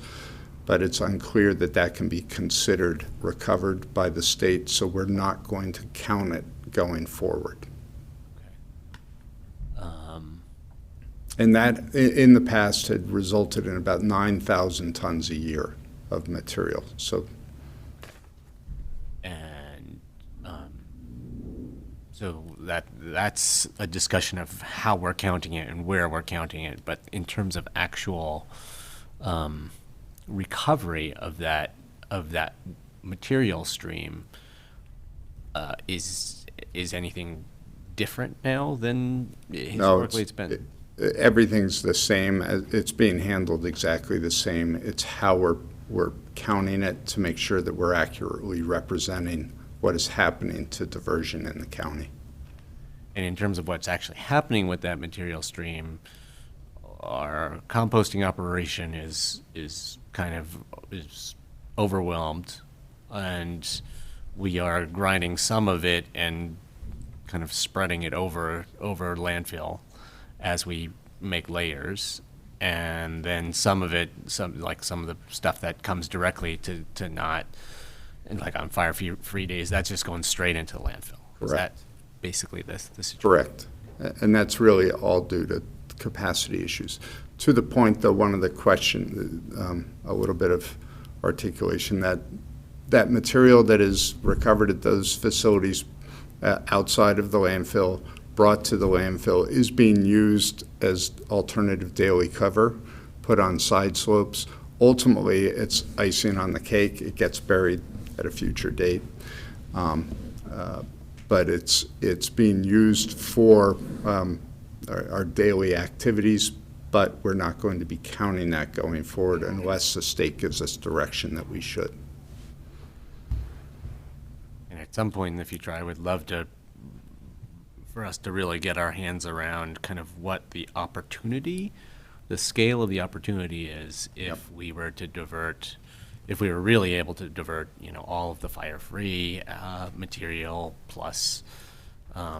but it's unclear that that can be considered recovered by the state, so we're not going to count it going forward. And that, in the past, had resulted in about 9,000 tons a year of material. So, and so that's a discussion of how we're counting it and where we're counting it. But in terms of actual recovery of that material stream, is anything different now than historically it's been? Everything's the same. It's being handled exactly the same. It's how we're counting it to make sure that we're accurately representing what is happening to diversion in the county. And in terms of what's actually happening with that material stream, our composting operation is overwhelmed, and we are grinding some of it and kind of spreading it over landfill as we make layers, and then some of the stuff that comes directly to not, and like on fire-free days, that's just going straight into the landfill. Correct. Is that basically the situation? Correct. And that's really all due to capacity issues. To the point, though, one of the questions, a little bit of articulation, that material that is recovered at those facilities outside of the landfill, brought to the landfill, is being used as alternative daily cover, put on side slopes. Ultimately, it's icing on the cake. It gets buried at a future date. But it's being used for our daily activities, but we're not going to be counting that going forward unless the state gives us direction that we should. And at some point in the future, I would love for us to really get our hands around kind of what the scale of the opportunity is if we were really able to divert, all of the fire-free material plus, I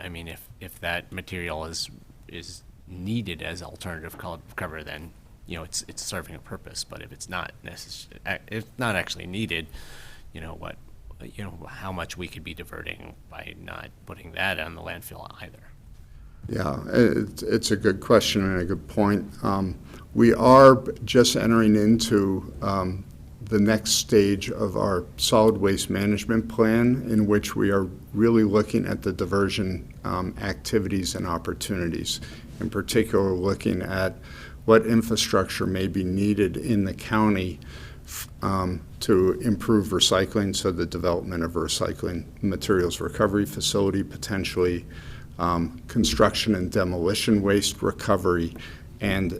mean, if that material is needed as alternative cover, then, it's serving a purpose. But if it's not actually needed, how much we could be diverting by not putting that on the landfill either. Yeah, it's a good question and a good point. We are just entering into the next stage of our solid waste management plan, in which we are really looking at the diversion activities and opportunities. In particular, looking at what infrastructure may be needed in the county to improve recycling, so the development of a recycling materials recovery facility, potentially construction and demolition waste recovery, and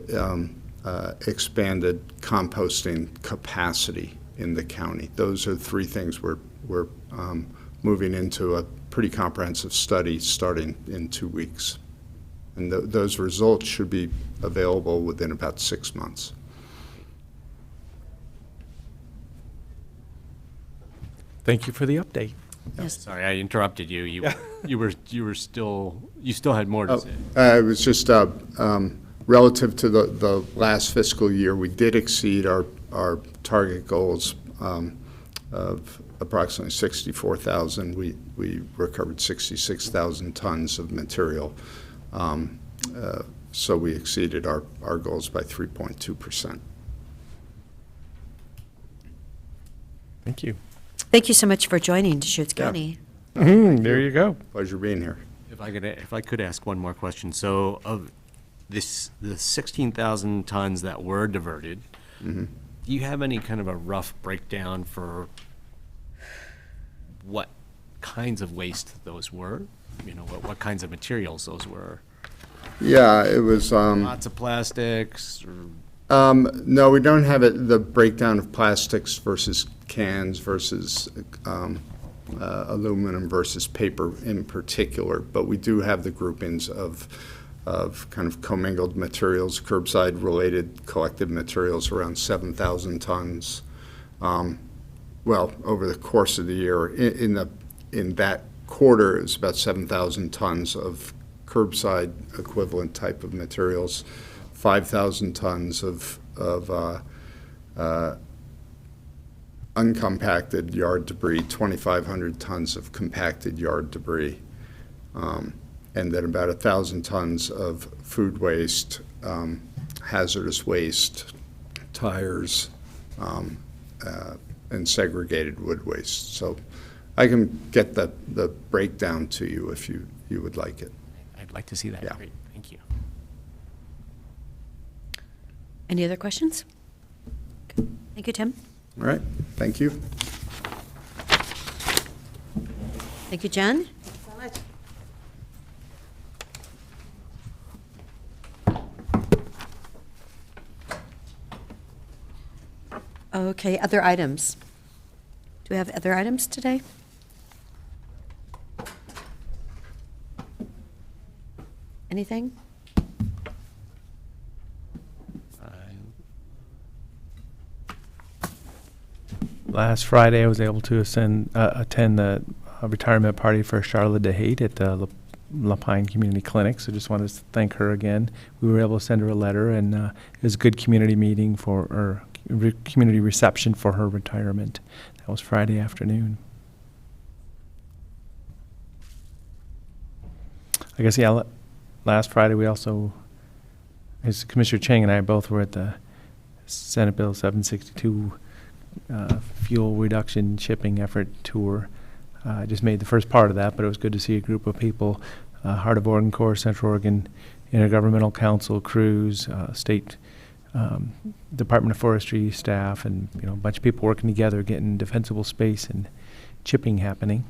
expanded composting capacity in the county. Those are three things we're moving into a pretty comprehensive study starting in 2 weeks. And those results should be available within about 6 months. Thank you for the update. Sorry, I interrupted you. You still had more to say. It was just relative to the last fiscal year, we did exceed our target goals of approximately 64,000. We recovered 66,000 tons of material. So we exceeded our goals by 3.2%. Thank you. Thank you so much for joining Deschutes Yeah. County. There you go. Pleasure being here. If I could ask one more question. So of the 16,000 tons that were diverted, Mm-hmm. do you have any kind of a rough breakdown for what kinds of waste those were? You know, what kinds of materials those were? Yeah, it was. Lots of plastics or? No, we don't have the breakdown of plastics versus cans versus aluminum versus paper in particular, but we do have the groupings of kind of commingled materials, curbside-related collected materials, around 7,000 tons. Well, over the course of the year, in that quarter, it was about 7,000 tons of curbside equivalent type of materials, 5,000 tons of uncompacted yard debris, 2,500 tons of compacted yard debris, and then about 1,000 tons of food waste, hazardous waste, tires, and segregated wood waste. So I can get the breakdown to you if you would like it. I'd like to see that. Yeah. Great, thank you. Any other questions? Thank you, Tim. All right, thank you. Thank you, Jen. Thanks so much. Okay, other items. Do we have other items today? Anything? Last Friday, I was able to attend the retirement party for Charlotte DeHate at the La Pine Community Clinic, so just wanted to thank her again. We were able to send her a letter, and it was a good community meeting community reception for her retirement. That was Friday afternoon. I guess, yeah, last Friday we also, as Commissioner Chang and I both were at the Senate Bill 762 fuel reduction shipping effort tour. I just made the first part of that, but it was good to see a group of people, Heart of Oregon Corps, Central Oregon Intergovernmental Council crews, state Department of Forestry staff, and a bunch of people working together, getting defensible space and chipping happening.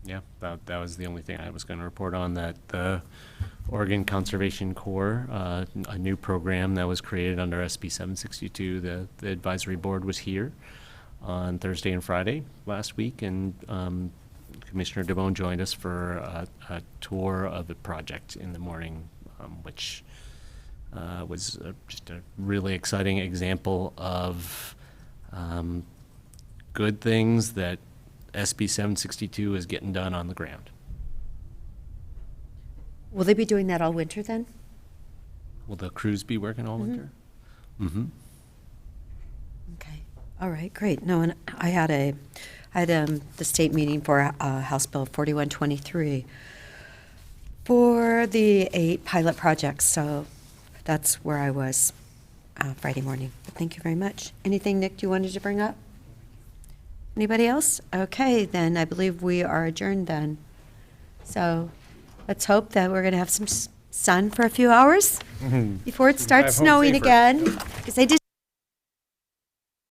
Yeah, that was the only thing I was going to report on, that the Oregon Conservation Corps, a new program that was created under SB 762, the advisory board was here on Thursday and Friday last week, and Commissioner DeBone joined us for a tour of the project in the morning, which was just a really exciting example of good things that SB 762 is getting done on the ground. Will they be doing that all winter then? Will the crews be working all winter? Mm-hmm. Okay. All right, great. No, and I had the state meeting for House Bill 4123 for the 8 pilot projects, so that's where I was Friday morning. But thank you very much. Anything, Nick, you wanted to bring up? Anybody else? Okay, then I believe we are adjourned then. So let's hope that we're going to have some sun for a few hours before it starts Drive home snowing safer. again. Because I did